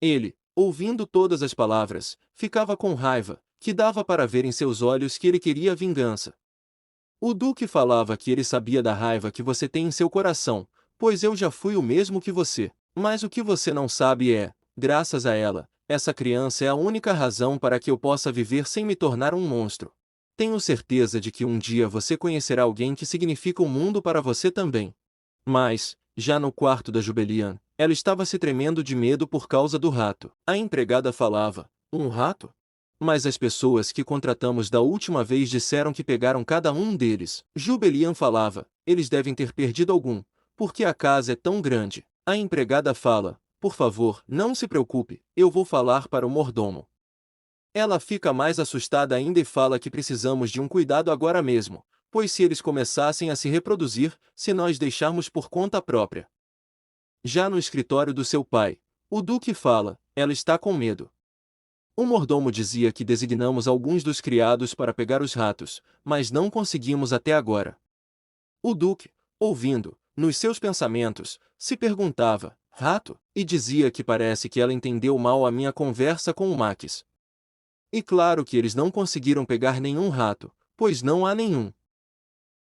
Ele, ouvindo todas as palavras, ficava com raiva, que dava para ver em seus olhos que ele queria vingança. O Duque falava que ele sabia da raiva que você tem em seu coração, pois eu já fui o mesmo que você. Mas o que você não sabe é, graças a ela, essa criança é a única razão para que eu possa viver sem me tornar um monstro. Tenho certeza de que um dia você conhecerá alguém que significa o mundo para você também. Mas, já no quarto da Jubelian, ela estava se tremendo de medo por causa do rato. A empregada falava: um rato? Mas as pessoas que contratamos da última vez disseram que pegaram cada um deles. Jubelian falava: eles devem ter perdido algum, porque a casa é tão grande. A empregada fala: por favor, não se preocupe, eu vou falar para o mordomo. Ela fica mais assustada ainda e fala que precisamos de um cuidado agora mesmo, pois se eles começassem a se reproduzir, se nós deixarmos por conta própria. Já no escritório do seu pai, o Duque fala: ela está com medo. O mordomo dizia que designamos alguns dos criados para pegar os ratos, mas não conseguimos até agora. O Duque, ouvindo, nos seus pensamentos, se perguntava: rato? E dizia que parece que ela entendeu mal a minha conversa com o Max. E claro que eles não conseguiram pegar nenhum rato, pois não há nenhum.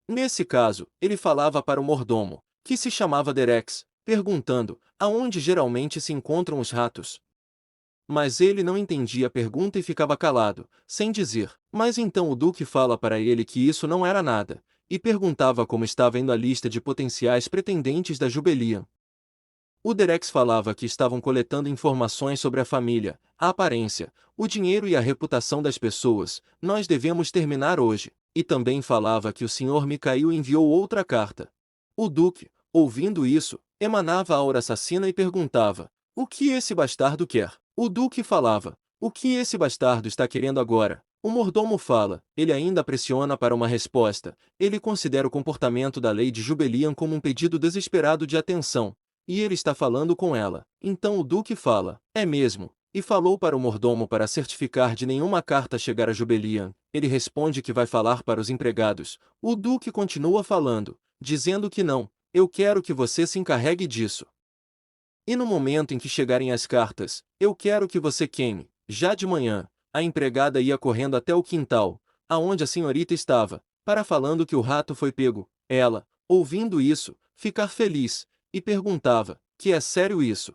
Nesse caso, ele falava para o mordomo, que se chamava Derex: perguntando: aonde geralmente se encontram os ratos? Mas ele não entendia a pergunta e ficava calado, sem dizer. Mas então o Duque fala para ele que isso não era nada, e perguntava como estava indo a lista de potenciais pretendentes da Jubelian. O Derex falava que estavam coletando informações sobre a família, a aparência, o dinheiro e a reputação das pessoas. Nós devemos terminar hoje. E também falava que o Sr. Mikhail enviou outra carta. O Duque, ouvindo isso, emanava a aura assassina e perguntava: o que esse bastardo quer? O Duque falava: o que esse bastardo está querendo agora? O mordomo fala: ele ainda pressiona para uma resposta. Ele considera o comportamento da Lady Jubelian como um pedido desesperado de atenção. E ele está falando com ela. Então o Duque fala: é mesmo. E falou para o mordomo para certificar de nenhuma carta chegar a Jubelian. Ele responde que vai falar para os empregados. O Duque continua falando, dizendo que não, eu quero que você se encarregue disso. E no momento em que chegarem as cartas, eu quero que você queime. Já de manhã, a empregada ia correndo até o quintal, aonde a senhorita estava, para falando que o rato foi pego. Ela, ouvindo isso, ficar feliz, e perguntava: que é sério isso?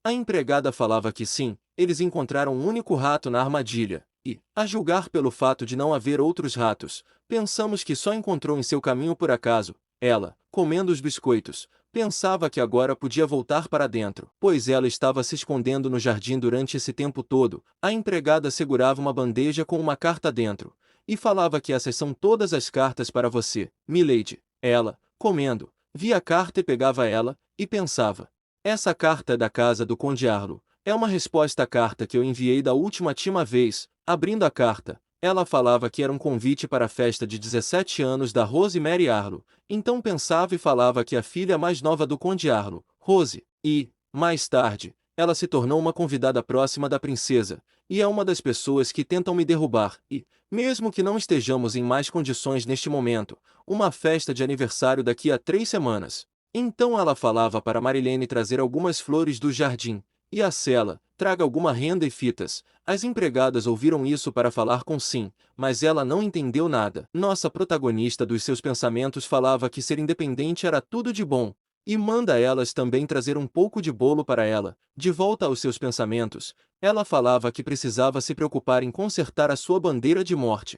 A empregada falava que sim, eles encontraram um único rato na armadilha, e, a julgar pelo fato de não haver outros ratos, pensamos que só encontrou em seu caminho por acaso. Ela, comendo os biscoitos, pensava que agora podia voltar para dentro, pois ela estava se escondendo no jardim durante esse tempo todo. A empregada segurava uma bandeja com uma carta dentro, e falava que essas são todas as cartas para você, milady. Ela, comendo, via a carta e pegava ela, e pensava: essa carta é da casa do Conde Arlo. É uma resposta à carta que eu enviei da última vez. Abrindo a carta, ela falava que era um convite para a festa de 17 anos da Rose Mary Arlo. Então pensava e falava que a filha mais nova do Conde Arlo, Rose, e, mais tarde, ela se tornou uma convidada próxima da princesa, e é uma das pessoas que tentam me derrubar, e, mesmo que não estejamos em mais condições neste momento, uma festa de aniversário daqui a 3 semanas. Então ela falava para Marilene trazer algumas flores do jardim, e a Cela, traga alguma renda e fitas. As empregadas ouviram isso para falar com Sim, mas ela não entendeu nada. Nossa protagonista dos seus pensamentos falava que ser independente era tudo de bom, e manda elas também trazer um pouco de bolo para ela. De volta aos seus pensamentos, ela falava que precisava se preocupar em consertar a sua bandeira de morte.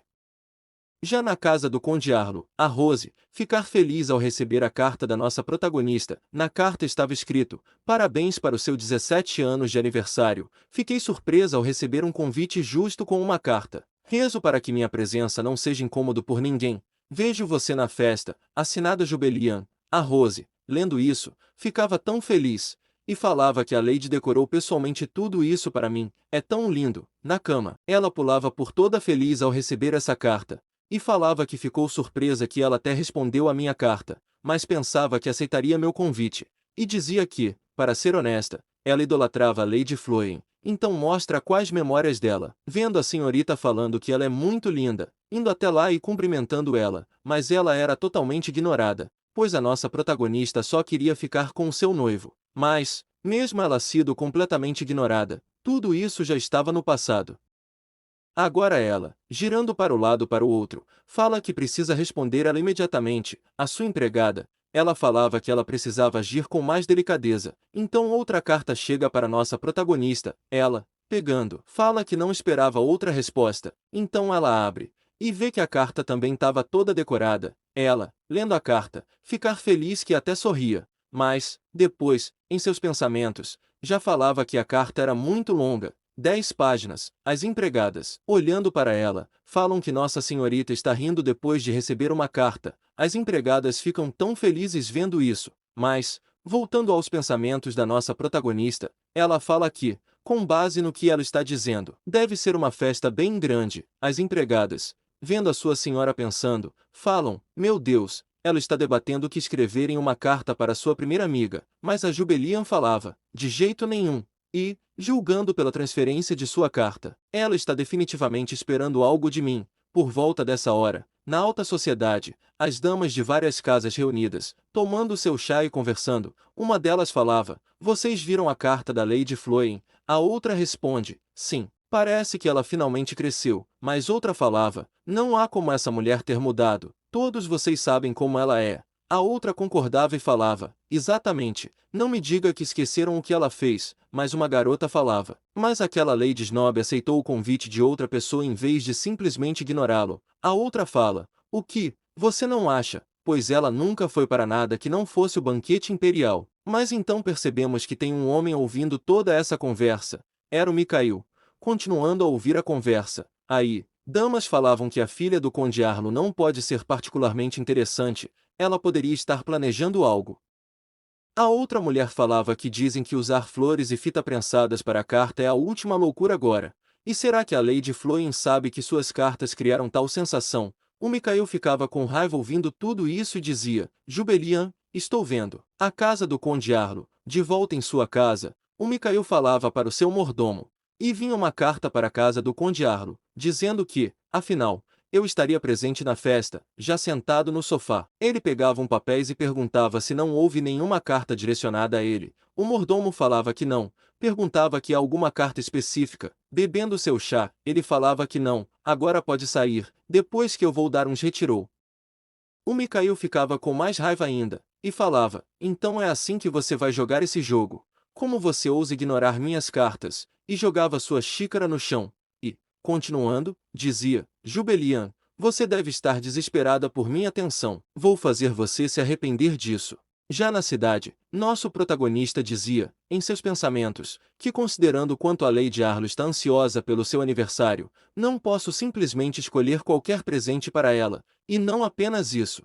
Já na casa do Conde Arlo, a Rose, ficar feliz ao receber a carta da nossa protagonista. Na carta estava escrito: parabéns para o seu 17 anos de aniversário. Fiquei surpresa ao receber um convite justo com uma carta. Rezo para que minha presença não seja incômodo por ninguém. Vejo você na festa. Assinada Jubelian. A Rose, lendo isso, ficava tão feliz. E falava que a Lady decorou pessoalmente tudo isso para mim. É tão lindo. Na cama, ela pulava por toda feliz ao receber essa carta. E falava que ficou surpresa que ela até respondeu à minha carta, mas pensava que aceitaria meu convite. E dizia que, para ser honesta, ela idolatrava a Lady Florine. Então mostra quais memórias dela. Vendo a senhorita falando que ela é muito linda, indo até lá e cumprimentando ela, mas ela era totalmente ignorada, pois a nossa protagonista só queria ficar com o seu noivo. Mas, mesmo ela sido completamente ignorada, tudo isso já estava no passado. Agora ela, girando para o lado para o outro, fala que precisa responder ela imediatamente, a sua empregada. Ela falava que ela precisava agir com mais delicadeza. Então outra carta chega para nossa protagonista. Ela, pegando, fala que não esperava outra resposta. Então ela abre, e vê que a carta também estava toda decorada. Ela, lendo a carta, ficar feliz que até sorria. Mas, depois, em seus pensamentos, já falava que a carta era muito longa. 10 páginas. As empregadas, olhando para ela, falam que Nossa Senhorita está rindo depois de receber uma carta. As empregadas ficam tão felizes vendo isso. Mas, voltando aos pensamentos da nossa protagonista, ela fala que, com base no que ela está dizendo, deve ser uma festa bem grande. As empregadas, vendo a sua senhora pensando, falam: meu Deus, ela está debatendo o que escrever em uma carta para sua primeira amiga. Mas a Jubelian falava: de jeito nenhum. E, julgando pela transferência de sua carta, ela está definitivamente esperando algo de mim. Por volta dessa hora, na alta sociedade, as damas de várias casas reunidas, tomando seu chá e conversando, uma delas falava: vocês viram a carta da Lady Florine? A outra responde: sim, parece que ela finalmente cresceu. Mas outra falava: não há como essa mulher ter mudado, todos vocês sabem como ela é. A outra concordava e falava, exatamente, não me diga que esqueceram o que ela fez, mas uma garota falava. Mas aquela Lady Snob aceitou o convite de outra pessoa em vez de simplesmente ignorá-lo. A outra fala, o que, você não acha, pois ela nunca foi para nada que não fosse o banquete imperial. Mas então percebemos que tem um homem ouvindo toda essa conversa. Era o Mikhail. Continuando a ouvir a conversa. Aí, damas falavam que a filha do Conde Arlo não pode ser particularmente interessante, ela poderia estar planejando algo. A outra mulher falava que dizem que usar flores e fita prensadas para a carta é a última loucura agora. E será que a Lady Floyen sabe que suas cartas criaram tal sensação? O Mikhail ficava com raiva ouvindo tudo isso e dizia, Jubelian, estou vendo. A casa do Conde Arlo, de volta em sua casa, o Mikhail falava para o seu mordomo. E vinha uma carta para a casa do Conde Arlo, dizendo que, afinal, eu estaria presente na festa, já sentado no sofá. Ele pegava um papéis e perguntava se não houve nenhuma carta direcionada a ele. O mordomo falava que não, perguntava que alguma carta específica. Bebendo seu chá, ele falava que não, agora pode sair, depois que eu vou dar uns retirou. O Mikhail ficava com mais raiva ainda, e falava, então é assim que você vai jogar esse jogo. Como você ousa ignorar minhas cartas? E jogava sua xícara no chão. Continuando, dizia, Jubelian, você deve estar desesperada por minha atenção. Vou fazer você se arrepender disso. Já na cidade, nosso protagonista dizia, em seus pensamentos, que considerando quanto a Lady Arlo está ansiosa pelo seu aniversário, não posso simplesmente escolher qualquer presente para ela, e não apenas isso.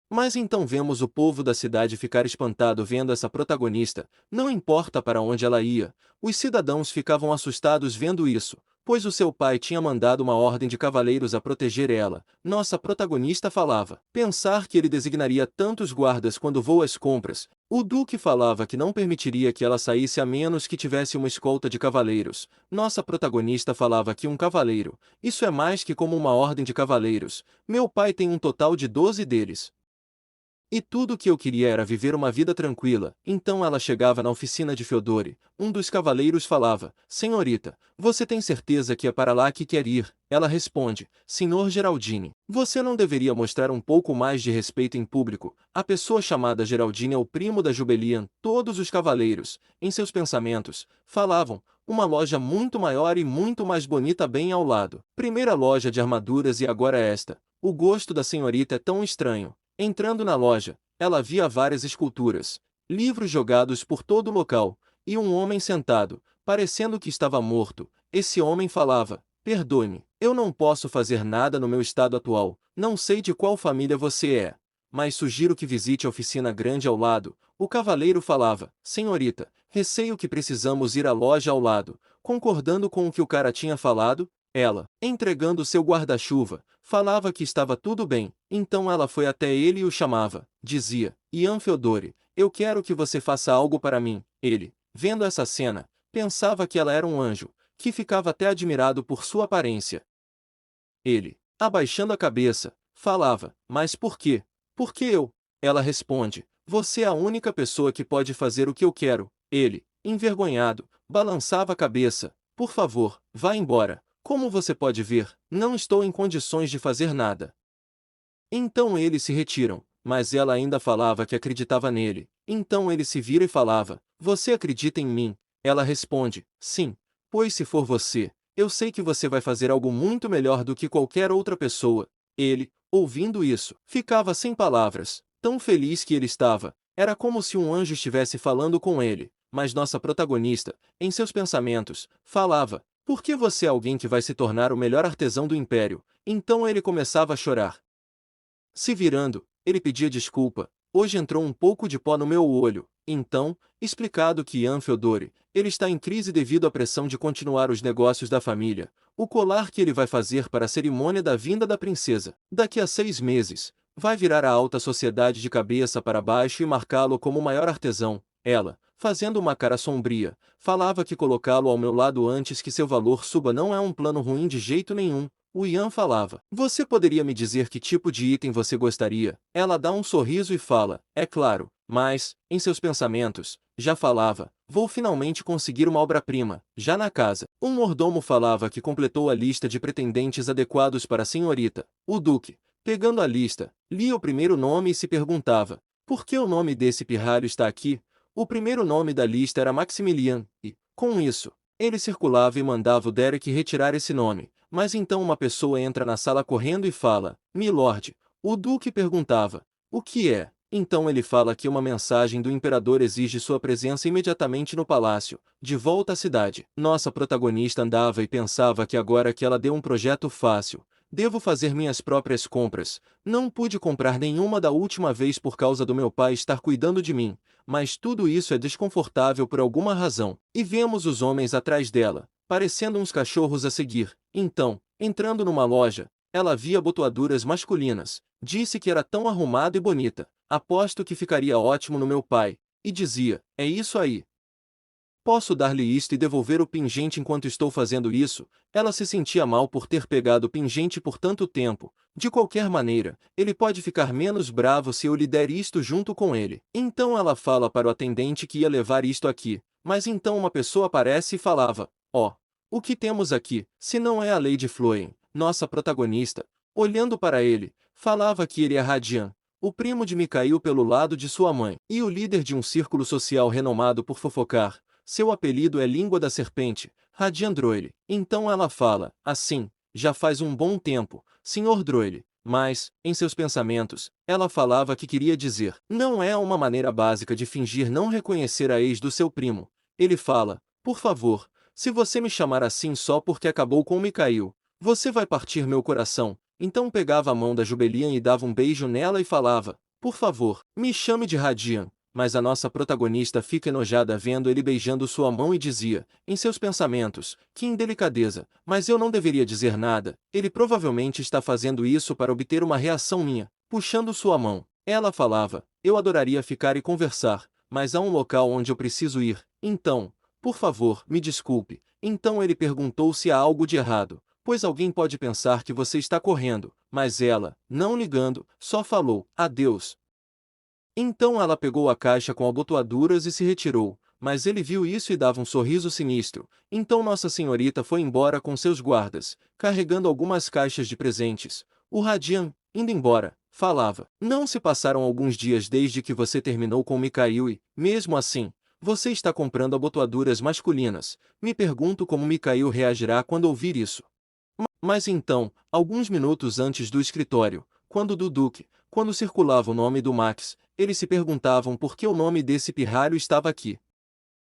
Mas então vemos o povo da cidade ficar espantado vendo essa protagonista, não importa para onde ela ia, os cidadãos ficavam assustados vendo isso, pois o seu pai tinha mandado uma ordem de cavaleiros a proteger ela. Nossa protagonista falava, pensar que ele designaria tantos guardas quando vou às compras. O duque falava que não permitiria que ela saísse a menos que tivesse uma escolta de cavaleiros. Nossa protagonista falava que um cavaleiro, isso é mais que como uma ordem de cavaleiros. Meu pai tem um total de 12 deles. E tudo o que eu queria era viver uma vida tranquila. Então ela chegava na oficina de Feodore. Um dos cavaleiros falava, Senhorita, você tem certeza que é para lá que quer ir? Ela responde, Senhor Geraldine, você não deveria mostrar um pouco mais de respeito em público. A pessoa chamada Geraldine é o primo da Jubelian. Todos os cavaleiros, em seus pensamentos, falavam, uma loja muito maior e muito mais bonita bem ao lado. Primeira loja de armaduras e agora esta. O gosto da senhorita é tão estranho. Entrando na loja, ela via várias esculturas, livros jogados por todo o local, e um homem sentado, parecendo que estava morto. Esse homem falava, perdoe-me, eu não posso fazer nada no meu estado atual, não sei de qual família você é, mas sugiro que visite a oficina grande ao lado. O cavaleiro falava, senhorita, receio que precisamos ir à loja ao lado. Concordando com o que o cara tinha falado, ela, entregando seu guarda-chuva, falava que estava tudo bem, então ela foi até ele e o chamava. Dizia, Ian Feodore, eu quero que você faça algo para mim. Ele, vendo essa cena, pensava que ela era um anjo, que ficava até admirado por sua aparência. Ele, abaixando a cabeça, falava, mas por quê? Por que eu? Ela responde, você é a única pessoa que pode fazer o que eu quero. Ele, envergonhado, balançava a cabeça, por favor, vá embora. Como você pode ver, não estou em condições de fazer nada. Então eles se retiram, mas ela ainda falava que acreditava nele. Então ele se vira e falava, você acredita em mim? Ela responde, sim, pois se for você, eu sei que você vai fazer algo muito melhor do que qualquer outra pessoa. Ele, ouvindo isso, ficava sem palavras, tão feliz que ele estava, era como se um anjo estivesse falando com ele. Mas nossa protagonista, em seus pensamentos, falava, por que você é alguém que vai se tornar o melhor artesão do império? Então ele começava a chorar. Se virando, ele pedia desculpa, hoje entrou um pouco de pó no meu olho. Então, explicado que Ian Feodore, ele está em crise devido à pressão de continuar os negócios da família, o colar que ele vai fazer para a cerimônia da vinda da princesa, daqui a 6 meses, vai virar a alta sociedade de cabeça para baixo e marcá-lo como o maior artesão. Ela, fazendo uma cara sombria, falava que colocá-lo ao meu lado antes que seu valor suba não é um plano ruim de jeito nenhum. O Ian falava, você poderia me dizer que tipo de item você gostaria? Ela dá um sorriso e fala, é claro, mas, em seus pensamentos, já falava, vou finalmente conseguir uma obra-prima. Já na casa, um mordomo falava que completou a lista de pretendentes adequados para a senhorita. O duque, Pegando a lista, lia o primeiro nome e se perguntava: por que o nome desse pirralho está aqui? O primeiro nome da lista era Maximilian, e, com isso, ele circulava e mandava o Derek retirar esse nome. Mas então uma pessoa entra na sala correndo e fala: Milord. O Duque perguntava: o que é? Então ele fala que uma mensagem do imperador exige sua presença imediatamente no palácio, de volta à cidade. Nossa protagonista andava e pensava que agora que ela deu um projeto fácil, devo fazer minhas próprias compras. Não pude comprar nenhuma da última vez por causa do meu pai estar cuidando de mim, mas tudo isso é desconfortável por alguma razão. E vemos os homens atrás dela, parecendo uns cachorros a seguir. Então, entrando numa loja, ela via abotoaduras masculinas. Disse que era tão arrumada e bonita. Aposto que ficaria ótimo no meu pai. E dizia: é isso aí. Posso dar-lhe isto e devolver o pingente enquanto estou fazendo isso? Ela se sentia mal por ter pegado o pingente por tanto tempo. De qualquer maneira, ele pode ficar menos bravo se eu lhe der isto junto com ele. Então ela fala para o atendente que ia levar isto aqui. Mas então uma pessoa aparece e falava: ó, o que temos aqui, se não é a Lady Floen, nossa protagonista? Olhando para ele, falava que ele é Radian, o primo de Mikhail pelo lado de sua mãe, e o líder de um círculo social renomado por fofocar. Seu apelido é Língua da Serpente, Radian Droyle. Então ela fala, assim, já faz um bom tempo, Sr. Droyle. Mas, em seus pensamentos, ela falava que queria dizer, não é uma maneira básica de fingir não reconhecer a ex do seu primo. Ele fala, por favor, se você me chamar assim só porque acabou com Mikhail, você vai partir meu coração. Então pegava a mão da Jubelian e dava um beijo nela e falava, por favor, me chame de Radian. Mas a nossa protagonista fica enojada vendo ele beijando sua mão e dizia, em seus pensamentos, que indelicadeza, mas eu não deveria dizer nada, ele provavelmente está fazendo isso para obter uma reação minha, puxando sua mão. Ela falava, eu adoraria ficar e conversar, mas há um local onde eu preciso ir, então, por favor, me desculpe. Então ele perguntou se há algo de errado, pois alguém pode pensar que você está correndo, mas ela, não ligando, só falou, adeus. Então ela pegou a caixa com abotoaduras e se retirou, mas ele viu isso e dava um sorriso sinistro. Então Nossa Senhorita foi embora com seus guardas, carregando algumas caixas de presentes. O Radian, indo embora, falava, não se passaram alguns dias desde que você terminou com Mikhail e, mesmo assim, você está comprando abotoaduras masculinas. Me pergunto como Mikhail reagirá quando ouvir isso. Mas então, alguns minutos antes do escritório, quando circulava o nome do Max, eles se perguntavam por que o nome desse pirralho estava aqui.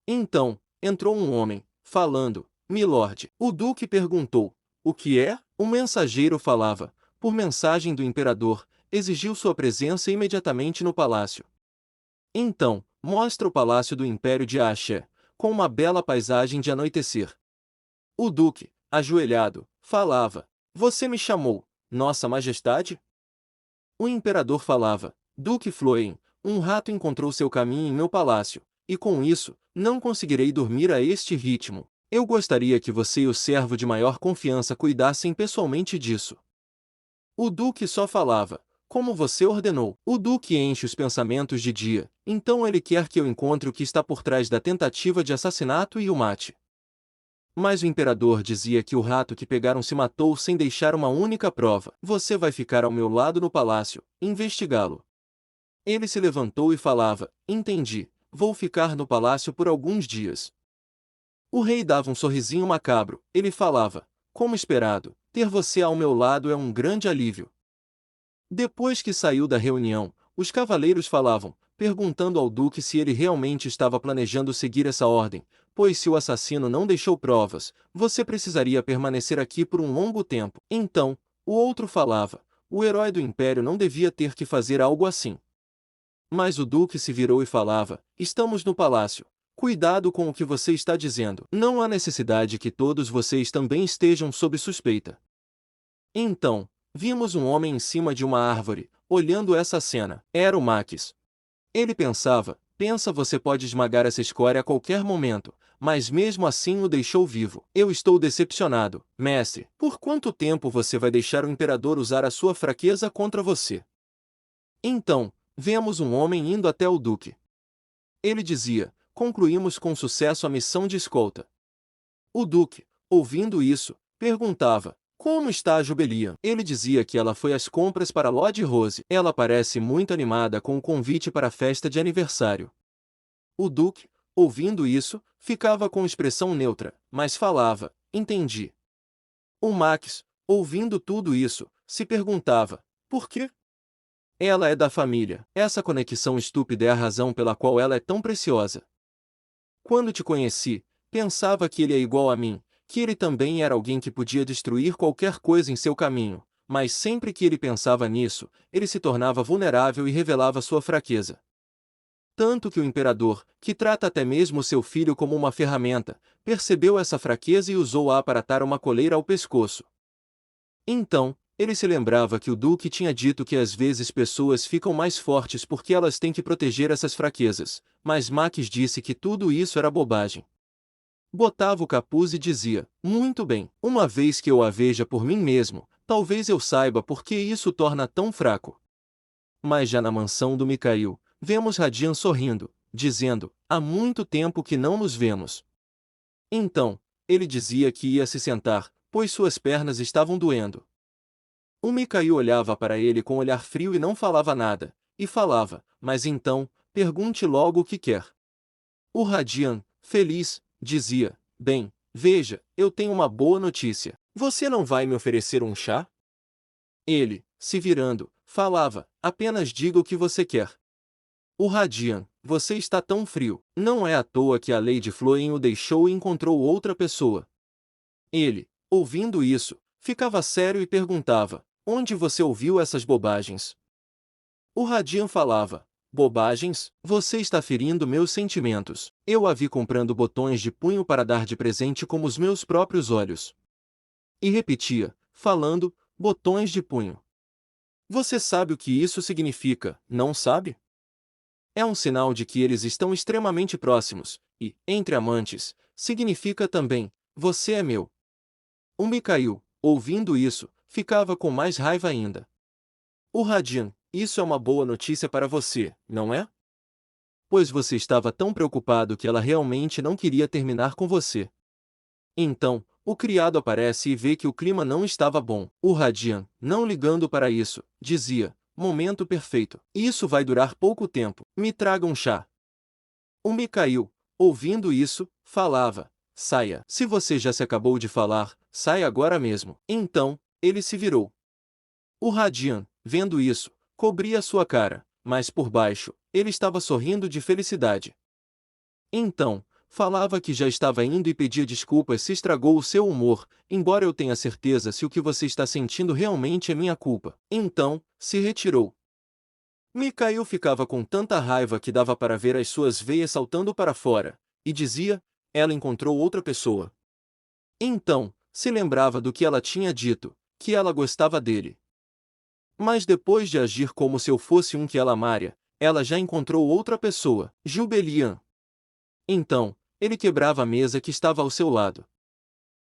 Então, entrou um homem, falando, Milord. O Duque perguntou, o que é? O mensageiro falava, por mensagem do imperador, exigiu sua presença imediatamente no palácio. Então, mostra o palácio do Império de Axé, com uma bela paisagem de anoitecer. O Duque, ajoelhado, falava, você me chamou, Nossa Majestade? O imperador falava, Duque Floen, um rato encontrou seu caminho em meu palácio, e com isso, não conseguirei dormir a este ritmo. Eu gostaria que você e o servo de maior confiança cuidassem pessoalmente disso. O Duque só falava, como você ordenou. O Duque enche os pensamentos de dia, então ele quer que eu encontre o que está por trás da tentativa de assassinato e o mate. Mas o imperador dizia que o rato que pegaram se matou sem deixar uma única prova. Você vai ficar ao meu lado no palácio, investigá-lo. Ele se levantou e falava, entendi, vou ficar no palácio por alguns dias. O rei dava um sorrisinho macabro, ele falava, como esperado, ter você ao meu lado é um grande alívio. Depois que saiu da reunião, os cavaleiros falavam, perguntando ao duque se ele realmente estava planejando seguir essa ordem, pois se o assassino não deixou provas, você precisaria permanecer aqui por um longo tempo. Então, o outro falava, o herói do império não devia ter que fazer algo assim. Mas o duque se virou e falava, estamos no palácio. Cuidado com o que você está dizendo. Não há necessidade que todos vocês também estejam sob suspeita. Então, vimos um homem em cima de uma árvore, olhando essa cena. Era o Max. Ele pensava, pensa você pode esmagar essa escória a qualquer momento, mas mesmo assim o deixou vivo. Eu estou decepcionado, mestre. Por quanto tempo você vai deixar o imperador usar a sua fraqueza contra você? Então, vemos um homem indo até o duque. Ele dizia, concluímos com sucesso a missão de escolta. O duque, ouvindo isso, perguntava, Como está a Jubelia? Ele dizia que ela foi às compras para Lord Rose. Ela parece muito animada com o convite para a festa de aniversário. O Duque, ouvindo isso, ficava com expressão neutra, mas falava, entendi. O Max, ouvindo tudo isso, se perguntava, por quê? Ela é da família. Essa conexão estúpida é a razão pela qual ela é tão preciosa. Quando te conheci, pensava que ele é igual a mim, que ele também era alguém que podia destruir qualquer coisa em seu caminho, mas sempre que ele pensava nisso, ele se tornava vulnerável e revelava sua fraqueza. Tanto que o imperador, que trata até mesmo seu filho como uma ferramenta, percebeu essa fraqueza e usou-a para atar uma coleira ao pescoço. Então, ele se lembrava que o Duque tinha dito que às vezes pessoas ficam mais fortes porque elas têm que proteger essas fraquezas, mas Max disse que tudo isso era bobagem. Botava o capuz e dizia, muito bem, uma vez que eu a veja por mim mesmo, talvez eu saiba por que isso torna tão fraco. Mas já na mansão do Mikhail, vemos Radian sorrindo, dizendo, há muito tempo que não nos vemos. Então, ele dizia que ia se sentar, pois suas pernas estavam doendo. O Mikhail olhava para ele com olhar frio e não falava nada, e falava, mas então, pergunte logo o que quer. O Radian, feliz, dizia, bem, veja, eu tenho uma boa notícia. Você não vai me oferecer um chá? Ele, se virando, falava, apenas diga o que você quer. O Radian, você está tão frio. Não é à toa que a Lady Floen o deixou e encontrou outra pessoa. Ele, ouvindo isso, ficava sério e perguntava, onde você ouviu essas bobagens? O Radian falava, bobagens? Você está ferindo meus sentimentos. Eu a vi comprando botões de punho para dar de presente como os meus próprios olhos. E repetia, falando, botões de punho. Você sabe o que isso significa, não sabe? É um sinal de que eles estão extremamente próximos, e, entre amantes, significa também, você é meu. O Mikhail, ouvindo isso, ficava com mais raiva ainda. O Radian, isso é uma boa notícia para você, não é? Pois você estava tão preocupado que ela realmente não queria terminar com você. Então, o criado aparece e vê que o clima não estava bom. O Radian, não ligando para isso, dizia, momento perfeito. Isso vai durar pouco tempo. Me traga um chá. O Mikhail, ouvindo isso, falava, saia. Se você já se acabou de falar, saia agora mesmo. Então, ele se virou. O Radian, vendo isso, cobria sua cara, mas por baixo, ele estava sorrindo de felicidade. Então, falava que já estava indo e pedia desculpas se estragou o seu humor, embora eu tenha certeza se o que você está sentindo realmente é minha culpa. Então, se retirou. Mikhail ficava com tanta raiva que dava para ver as suas veias saltando para fora, e dizia, ela encontrou outra pessoa. Então, se lembrava do que ela tinha dito, que ela gostava dele. Mas depois de agir como se eu fosse um que ela amara, ela já encontrou outra pessoa, Jubelia. Então, ele quebrava a mesa que estava ao seu lado.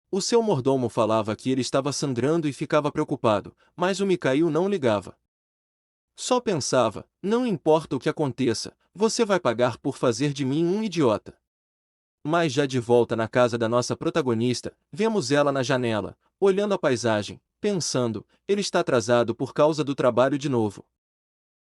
O seu mordomo falava que ele estava sangrando e ficava preocupado, mas o Mikhail não ligava. Só pensava, não importa o que aconteça, você vai pagar por fazer de mim um idiota. Mas já de volta na casa da nossa protagonista, vemos ela na janela, olhando a paisagem, pensando, ele está atrasado por causa do trabalho de novo.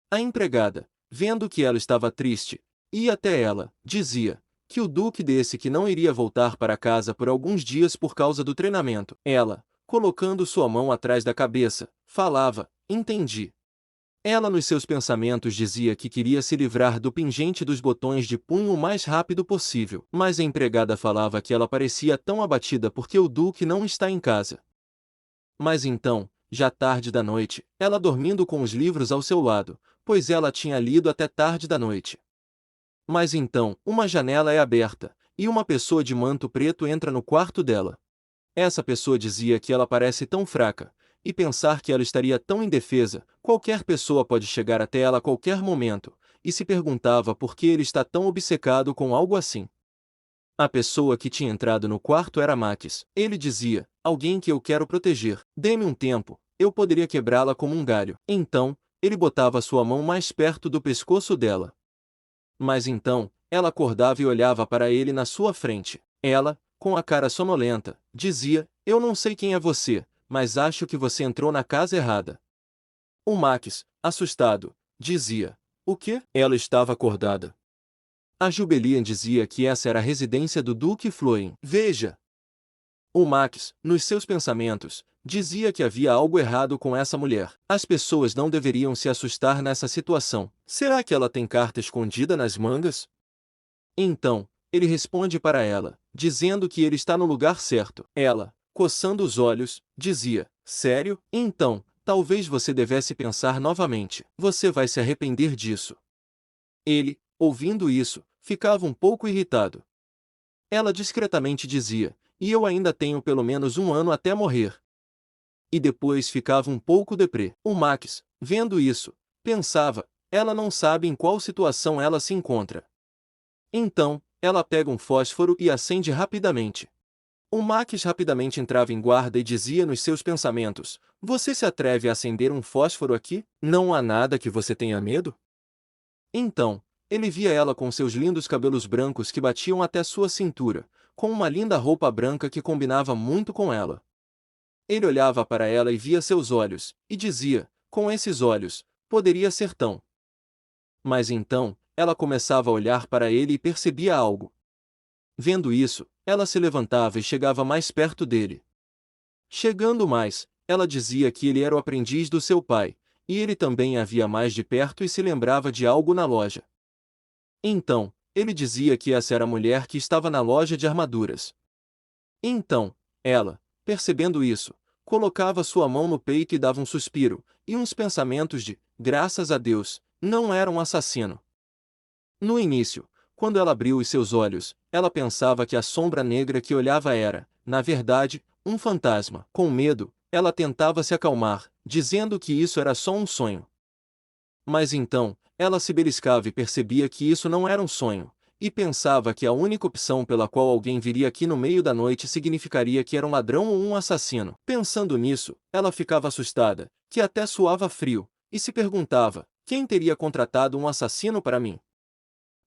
A empregada, vendo que ela estava triste, ia até ela, dizia, que o duque disse que não iria voltar para casa por alguns dias por causa do treinamento. Ela, colocando sua mão atrás da cabeça, falava, entendi. Ela nos seus pensamentos dizia que queria se livrar do pingente dos botões de punho o mais rápido possível, mas a empregada falava que ela parecia tão abatida porque o duque não está em casa. Mas então, já tarde da noite, ela dormindo com os livros ao seu lado, pois ela tinha lido até tarde da noite. Mas então, uma janela é aberta, e uma pessoa de manto preto entra no quarto dela. Essa pessoa dizia que ela parece tão fraca, e pensar que ela estaria tão indefesa, qualquer pessoa pode chegar até ela a qualquer momento, e se perguntava por que ele está tão obcecado com algo assim. A pessoa que tinha entrado no quarto era Max. Ele dizia, alguém que eu quero proteger. Dê-me um tempo, eu poderia quebrá-la como um galho. Então, ele botava sua mão mais perto do pescoço dela. Mas então, ela acordava e olhava para ele na sua frente. Ela, com a cara sonolenta, dizia, eu não sei quem é você, mas acho que você entrou na casa errada. O Max, assustado, dizia: o quê? Ela estava acordada. A Jubelian dizia que essa era a residência do Duque Florin. Veja! O Max, nos seus pensamentos, dizia que havia algo errado com essa mulher. As pessoas não deveriam se assustar nessa situação. Será que ela tem carta escondida nas mangas? Então, ele responde para ela, dizendo que ele está no lugar certo. Ela, coçando os olhos, dizia: sério? Então, talvez você devesse pensar novamente. Você vai se arrepender disso. Ele, ouvindo isso, ficava um pouco irritado. Ela discretamente dizia: e eu ainda tenho pelo menos 1 ano até morrer. E depois ficava um pouco deprê. O Max, vendo isso, pensava: ela não sabe em qual situação ela se encontra. Então, ela pega um fósforo e acende rapidamente. O Max rapidamente entrava em guarda e dizia nos seus pensamentos: você se atreve a acender um fósforo aqui? Não há nada que você tenha medo? Então, ele via ela com seus lindos cabelos brancos que batiam até sua cintura, com uma linda roupa branca que combinava muito com ela. Ele olhava para ela e via seus olhos, e dizia: com esses olhos, poderia ser tão. Mas então, ela começava a olhar para ele e percebia algo. Vendo isso, ela se levantava e chegava mais perto dele. Chegando mais, ela dizia que ele era o aprendiz do seu pai, e ele também a via mais de perto e se lembrava de algo na loja. Então, ele dizia que essa era a mulher que estava na loja de armaduras. Então, ela, percebendo isso, colocava sua mão no peito e dava um suspiro, e uns pensamentos de: graças a Deus, não era um assassino. No início, quando ela abriu os seus olhos, ela pensava que a sombra negra que olhava era, na verdade, um fantasma. Com medo, ela tentava se acalmar, dizendo que isso era só um sonho. Mas então, ela se beliscava e percebia que isso não era um sonho, e pensava que a única opção pela qual alguém viria aqui no meio da noite significaria que era um ladrão ou um assassino. Pensando nisso, ela ficava assustada, que até suava frio, e se perguntava: quem teria contratado um assassino para mim?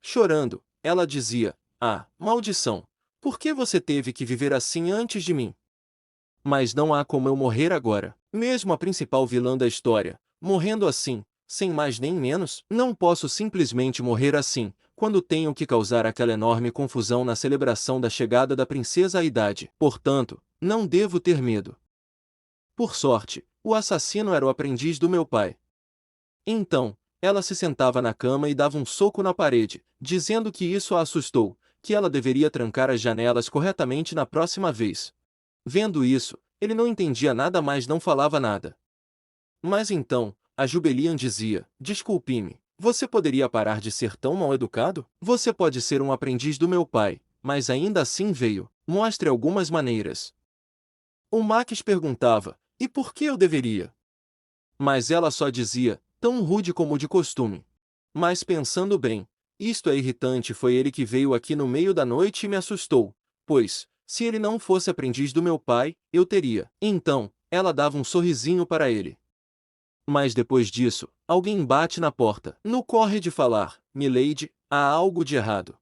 Chorando, ela dizia: ah, maldição! Por que você teve que viver assim antes de mim? Mas não há como eu morrer agora. Mesmo a principal vilã da história, morrendo assim, sem mais nem menos, não posso simplesmente morrer assim, quando tenho que causar aquela enorme confusão na celebração da chegada da princesa à idade. Portanto, não devo ter medo. Por sorte, o assassino era o aprendiz do meu pai. Então, ela se sentava na cama e dava um soco na parede, dizendo que isso a assustou, que ela deveria trancar as janelas corretamente na próxima vez. Vendo isso, ele não entendia nada, mas não falava nada. Mas então, a Jubelian dizia: desculpe-me, você poderia parar de ser tão mal educado? Você pode ser um aprendiz do meu pai, mas ainda assim veio. Mostre algumas maneiras. O Max perguntava: e por que eu deveria? Mas ela só dizia: tão rude como de costume. Mas pensando bem, isto é irritante, foi ele que veio aqui no meio da noite e me assustou, pois, se ele não fosse aprendiz do meu pai, eu teria. Então, ela dava um sorrisinho para ele. Mas depois disso, alguém bate na porta. No corre de falar: Milady, há algo de errado.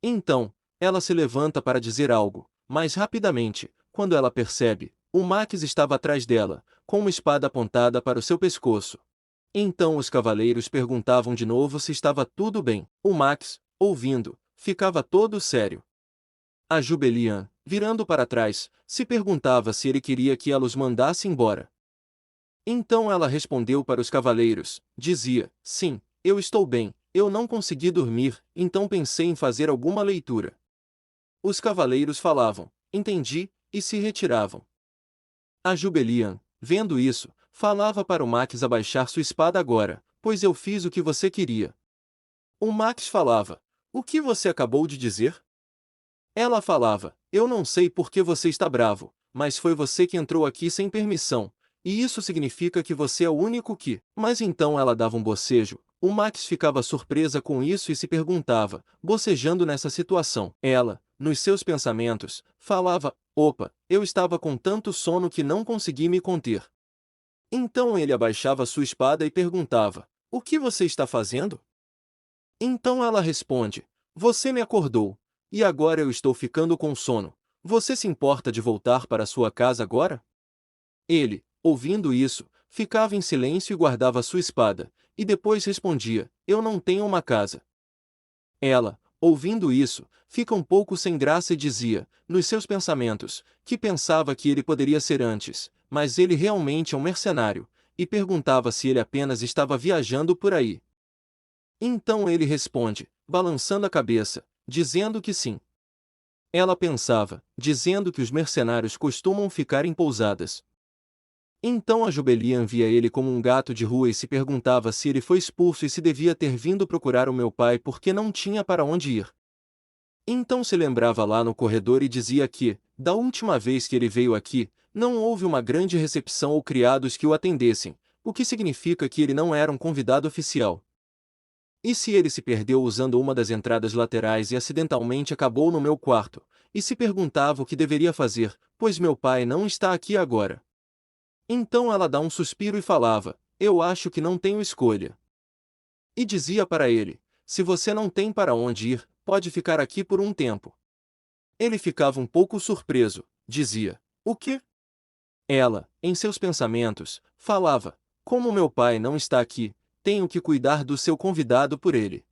Então, ela se levanta para dizer algo, mas rapidamente, quando ela percebe, o Max estava atrás dela, com uma espada apontada para o seu pescoço. Então os cavaleiros perguntavam de novo se estava tudo bem. O Max, ouvindo, ficava todo sério. A Jubelian, virando para trás, se perguntava se ele queria que ela os mandasse embora. Então ela respondeu para os cavaleiros, dizia: sim, eu estou bem, eu não consegui dormir, então pensei em fazer alguma leitura. Os cavaleiros falavam: entendi, e se retiravam. A Jubelian, vendo isso, falava para o Max abaixar sua espada agora, pois eu fiz o que você queria. O Max falava: o que você acabou de dizer? Ela falava: eu não sei por que você está bravo, mas foi você que entrou aqui sem permissão, e isso significa que você é o único que... Mas então ela dava um bocejo. O Max ficava surpresa com isso e se perguntava, bocejando nessa situação. Ela, nos seus pensamentos, falava: opa, eu estava com tanto sono que não consegui me conter. Então ele abaixava sua espada e perguntava: o que você está fazendo? Então ela responde: você me acordou, e agora eu estou ficando com sono. Você se importa de voltar para sua casa agora? Ele, ouvindo isso, ficava em silêncio e guardava sua espada, e depois respondia: Eu não tenho uma casa. Ela, ouvindo isso, fica um pouco sem graça e dizia, nos seus pensamentos, que pensava que ele poderia ser antes, mas ele realmente é um mercenário, e perguntava se ele apenas estava viajando por aí. Então ele responde, balançando a cabeça, dizendo que sim. Ela pensava, dizendo que os mercenários costumam ficar em pousadas. Então a Jubelian via ele como um gato de rua e se perguntava se ele foi expulso e se devia ter vindo procurar o meu pai porque não tinha para onde ir. Então se lembrava lá no corredor e dizia que, da última vez que ele veio aqui, não houve uma grande recepção ou criados que o atendessem, o que significa que ele não era um convidado oficial. E se ele se perdeu usando uma das entradas laterais e acidentalmente acabou no meu quarto, e se perguntava o que deveria fazer, pois meu pai não está aqui agora. Então ela dá um suspiro e falava, eu acho que não tenho escolha. E dizia para ele, se você não tem para onde ir, pode ficar aqui por um tempo. Ele ficava um pouco surpreso, dizia, o quê? Ela, em seus pensamentos, falava, como meu pai não está aqui, tenho que cuidar do seu convidado por ele.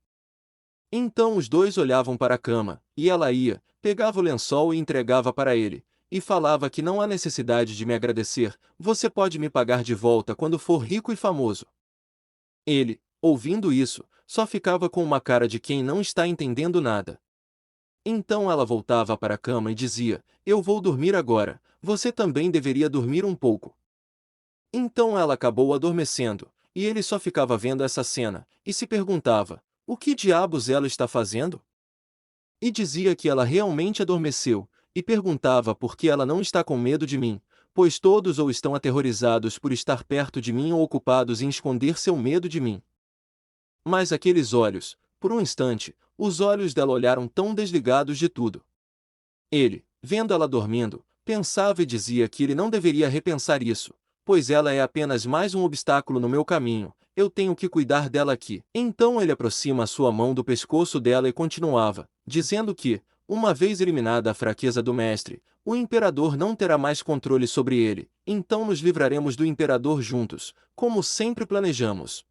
Então os dois olhavam para a cama, e ela ia, pegava o lençol e entregava para ele, e falava que não há necessidade de me agradecer, você pode me pagar de volta quando for rico e famoso. Ele, ouvindo isso, só ficava com uma cara de quem não está entendendo nada. Então ela voltava para a cama e dizia, eu vou dormir agora, você também deveria dormir um pouco. Então ela acabou adormecendo, e ele só ficava vendo essa cena, e se perguntava, o que diabos ela está fazendo? E dizia que ela realmente adormeceu, e perguntava por que ela não está com medo de mim, pois todos ou estão aterrorizados por estar perto de mim ou ocupados em esconder seu medo de mim. Mas aqueles olhos, por um instante, os olhos dela olharam tão desligados de tudo. Ele, vendo ela dormindo, pensava e dizia que ele não deveria repensar isso, pois ela é apenas mais um obstáculo no meu caminho, eu tenho que cuidar dela aqui. Então ele aproxima a sua mão do pescoço dela e continuava, dizendo que, uma vez eliminada a fraqueza do mestre, o imperador não terá mais controle sobre ele, então nos livraremos do imperador juntos, como sempre planejamos.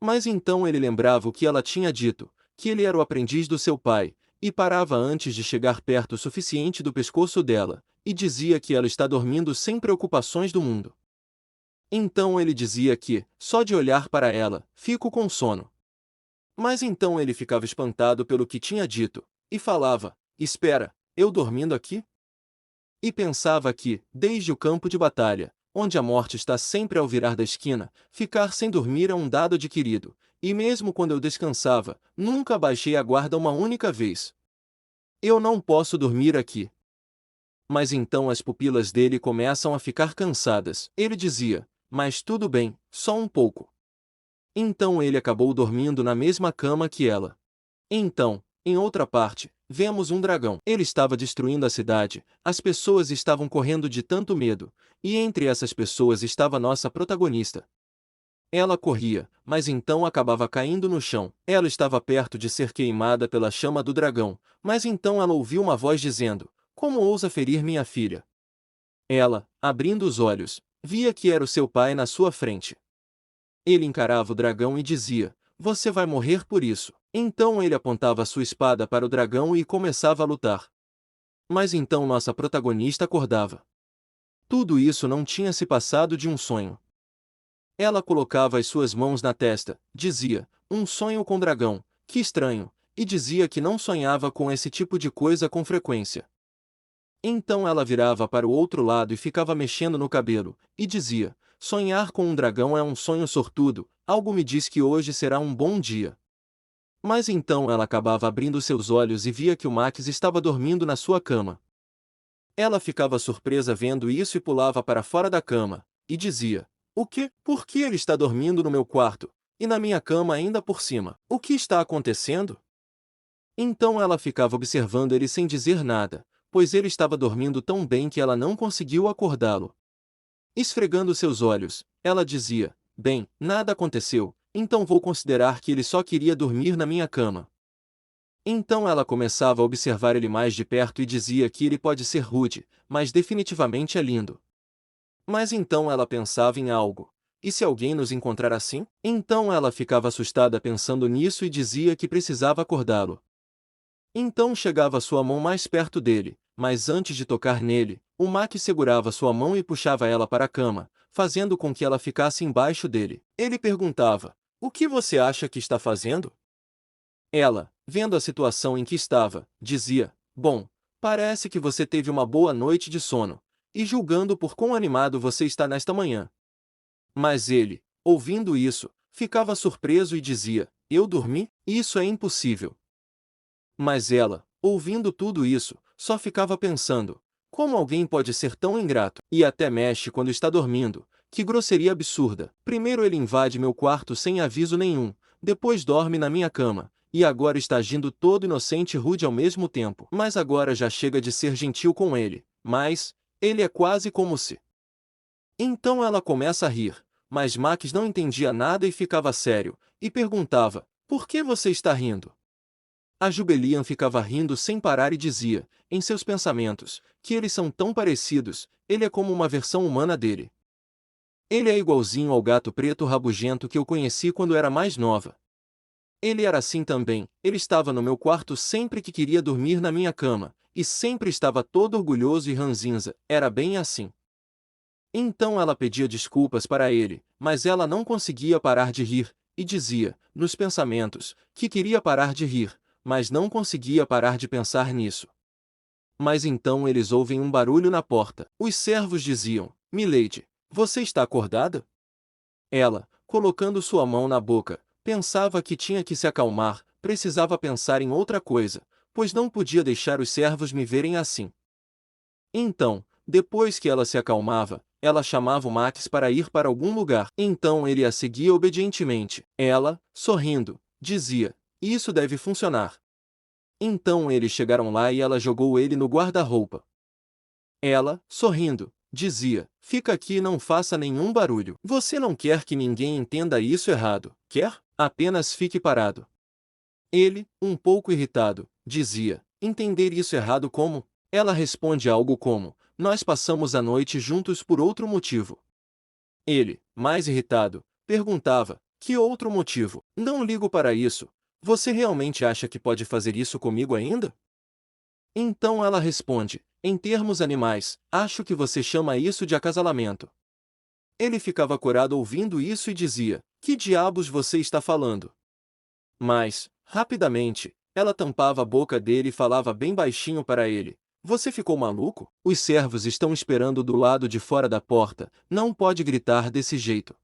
Mas então ele lembrava o que ela tinha dito, que ele era o aprendiz do seu pai, e parava antes de chegar perto o suficiente do pescoço dela, e dizia que ela está dormindo sem preocupações do mundo. Então ele dizia que, só de olhar para ela, fico com sono. Mas então ele ficava espantado pelo que tinha dito, e falava, espera, eu dormindo aqui? E pensava que, desde o campo de batalha, onde a morte está sempre ao virar da esquina, ficar sem dormir é um dado adquirido, e mesmo quando eu descansava, nunca baixei a guarda uma única vez. Eu não posso dormir aqui. Mas então as pupilas dele começam a ficar cansadas. Ele dizia, mas tudo bem, só um pouco. Então ele acabou dormindo na mesma cama que ela. Então, em outra parte, vemos um dragão. Ele estava destruindo a cidade, as pessoas estavam correndo de tanto medo, e entre essas pessoas estava nossa protagonista. Ela corria, mas então acabava caindo no chão. Ela estava perto de ser queimada pela chama do dragão, mas então ela ouviu uma voz dizendo, como ousa ferir minha filha? Ela, abrindo os olhos, via que era o seu pai na sua frente. Ele encarava o dragão e dizia, você vai morrer por isso. Então ele apontava sua espada para o dragão e começava a lutar. Mas então nossa protagonista acordava. Tudo isso não tinha se passado de um sonho. Ela colocava as suas mãos na testa, dizia, um sonho com dragão, que estranho, e dizia que não sonhava com esse tipo de coisa com frequência. Então ela virava para o outro lado e ficava mexendo no cabelo, e dizia, sonhar com um dragão é um sonho sortudo, algo me diz que hoje será um bom dia. Mas então ela acabava abrindo seus olhos e via que o Max estava dormindo na sua cama. Ela ficava surpresa vendo isso e pulava para fora da cama, e dizia, o quê? Por que ele está dormindo no meu quarto, e na minha cama ainda por cima? O que está acontecendo? Então ela ficava observando ele sem dizer nada, pois ele estava dormindo tão bem que ela não conseguiu acordá-lo. Esfregando seus olhos, ela dizia, bem, nada aconteceu, então vou considerar que ele só queria dormir na minha cama. Então ela começava a observar ele mais de perto e dizia que ele pode ser rude, mas definitivamente é lindo. Mas então ela pensava em algo. E se alguém nos encontrar assim? Então ela ficava assustada pensando nisso e dizia que precisava acordá-lo. Então chegava sua mão mais perto dele, mas antes de tocar nele, o Mac segurava sua mão e puxava ela para a cama, fazendo com que ela ficasse embaixo dele. Ele perguntava: "O que você acha que está fazendo?" Ela, vendo a situação em que estava, dizia: "Bom, parece que você teve uma boa noite de sono, e julgando por quão animado você está nesta manhã." Mas ele, ouvindo isso, ficava surpreso e dizia: "Eu dormi? Isso é impossível." Mas ela, ouvindo tudo isso, só ficava pensando: como alguém pode ser tão ingrato? E até mexe quando está dormindo. Que grosseria absurda. Primeiro ele invade meu quarto sem aviso nenhum, depois dorme na minha cama, e agora está agindo todo inocente e rude ao mesmo tempo. Mas agora já chega de ser gentil com ele. Mas ele é quase como se... Então ela começa a rir, mas Max não entendia nada e ficava sério, e perguntava: "Por que você está rindo?" A Jubelian ficava rindo sem parar e dizia, em seus pensamentos, que eles são tão parecidos, ele é como uma versão humana dele. Ele é igualzinho ao gato preto rabugento que eu conheci quando era mais nova. Ele era assim também, ele estava no meu quarto sempre que queria dormir na minha cama, e sempre estava todo orgulhoso e ranzinza, era bem assim. Então ela pedia desculpas para ele, mas ela não conseguia parar de rir, e dizia, nos pensamentos, que queria parar de rir, mas não conseguia parar de pensar nisso. Mas então eles ouvem um barulho na porta. Os servos diziam: "Milady, você está acordada?" Ela, colocando sua mão na boca, pensava que tinha que se acalmar, precisava pensar em outra coisa, pois não podia deixar os servos me verem assim. Então, depois que ela se acalmava, ela chamava o Max para ir para algum lugar. Então ele a seguia obedientemente. Ela, sorrindo, dizia: "Isso deve funcionar." Então eles chegaram lá e ela jogou ele no guarda-roupa. Ela, sorrindo, dizia: "Fica aqui e não faça nenhum barulho. Você não quer que ninguém entenda isso errado, quer? Apenas fique parado." Ele, um pouco irritado, dizia: "Entender isso errado como?" Ela responde algo como: "Nós passamos a noite juntos por outro motivo." Ele, mais irritado, perguntava: "Que outro motivo? Não ligo para isso. Você realmente acha que pode fazer isso comigo ainda?" Então ela responde: "Em termos animais, acho que você chama isso de acasalamento." Ele ficava corado ouvindo isso e dizia: "Que diabos você está falando?" Mas, rapidamente, ela tampava a boca dele e falava bem baixinho para ele: "Você ficou maluco? Os servos estão esperando do lado de fora da porta, não pode gritar desse jeito."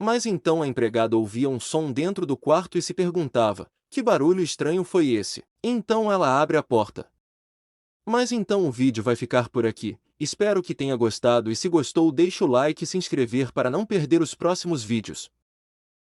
Mas então a empregada ouvia um som dentro do quarto e se perguntava: que barulho estranho foi esse? Então ela abre a porta. Mas então o vídeo vai ficar por aqui. Espero que tenha gostado e se gostou deixa o like e se inscrever para não perder os próximos vídeos.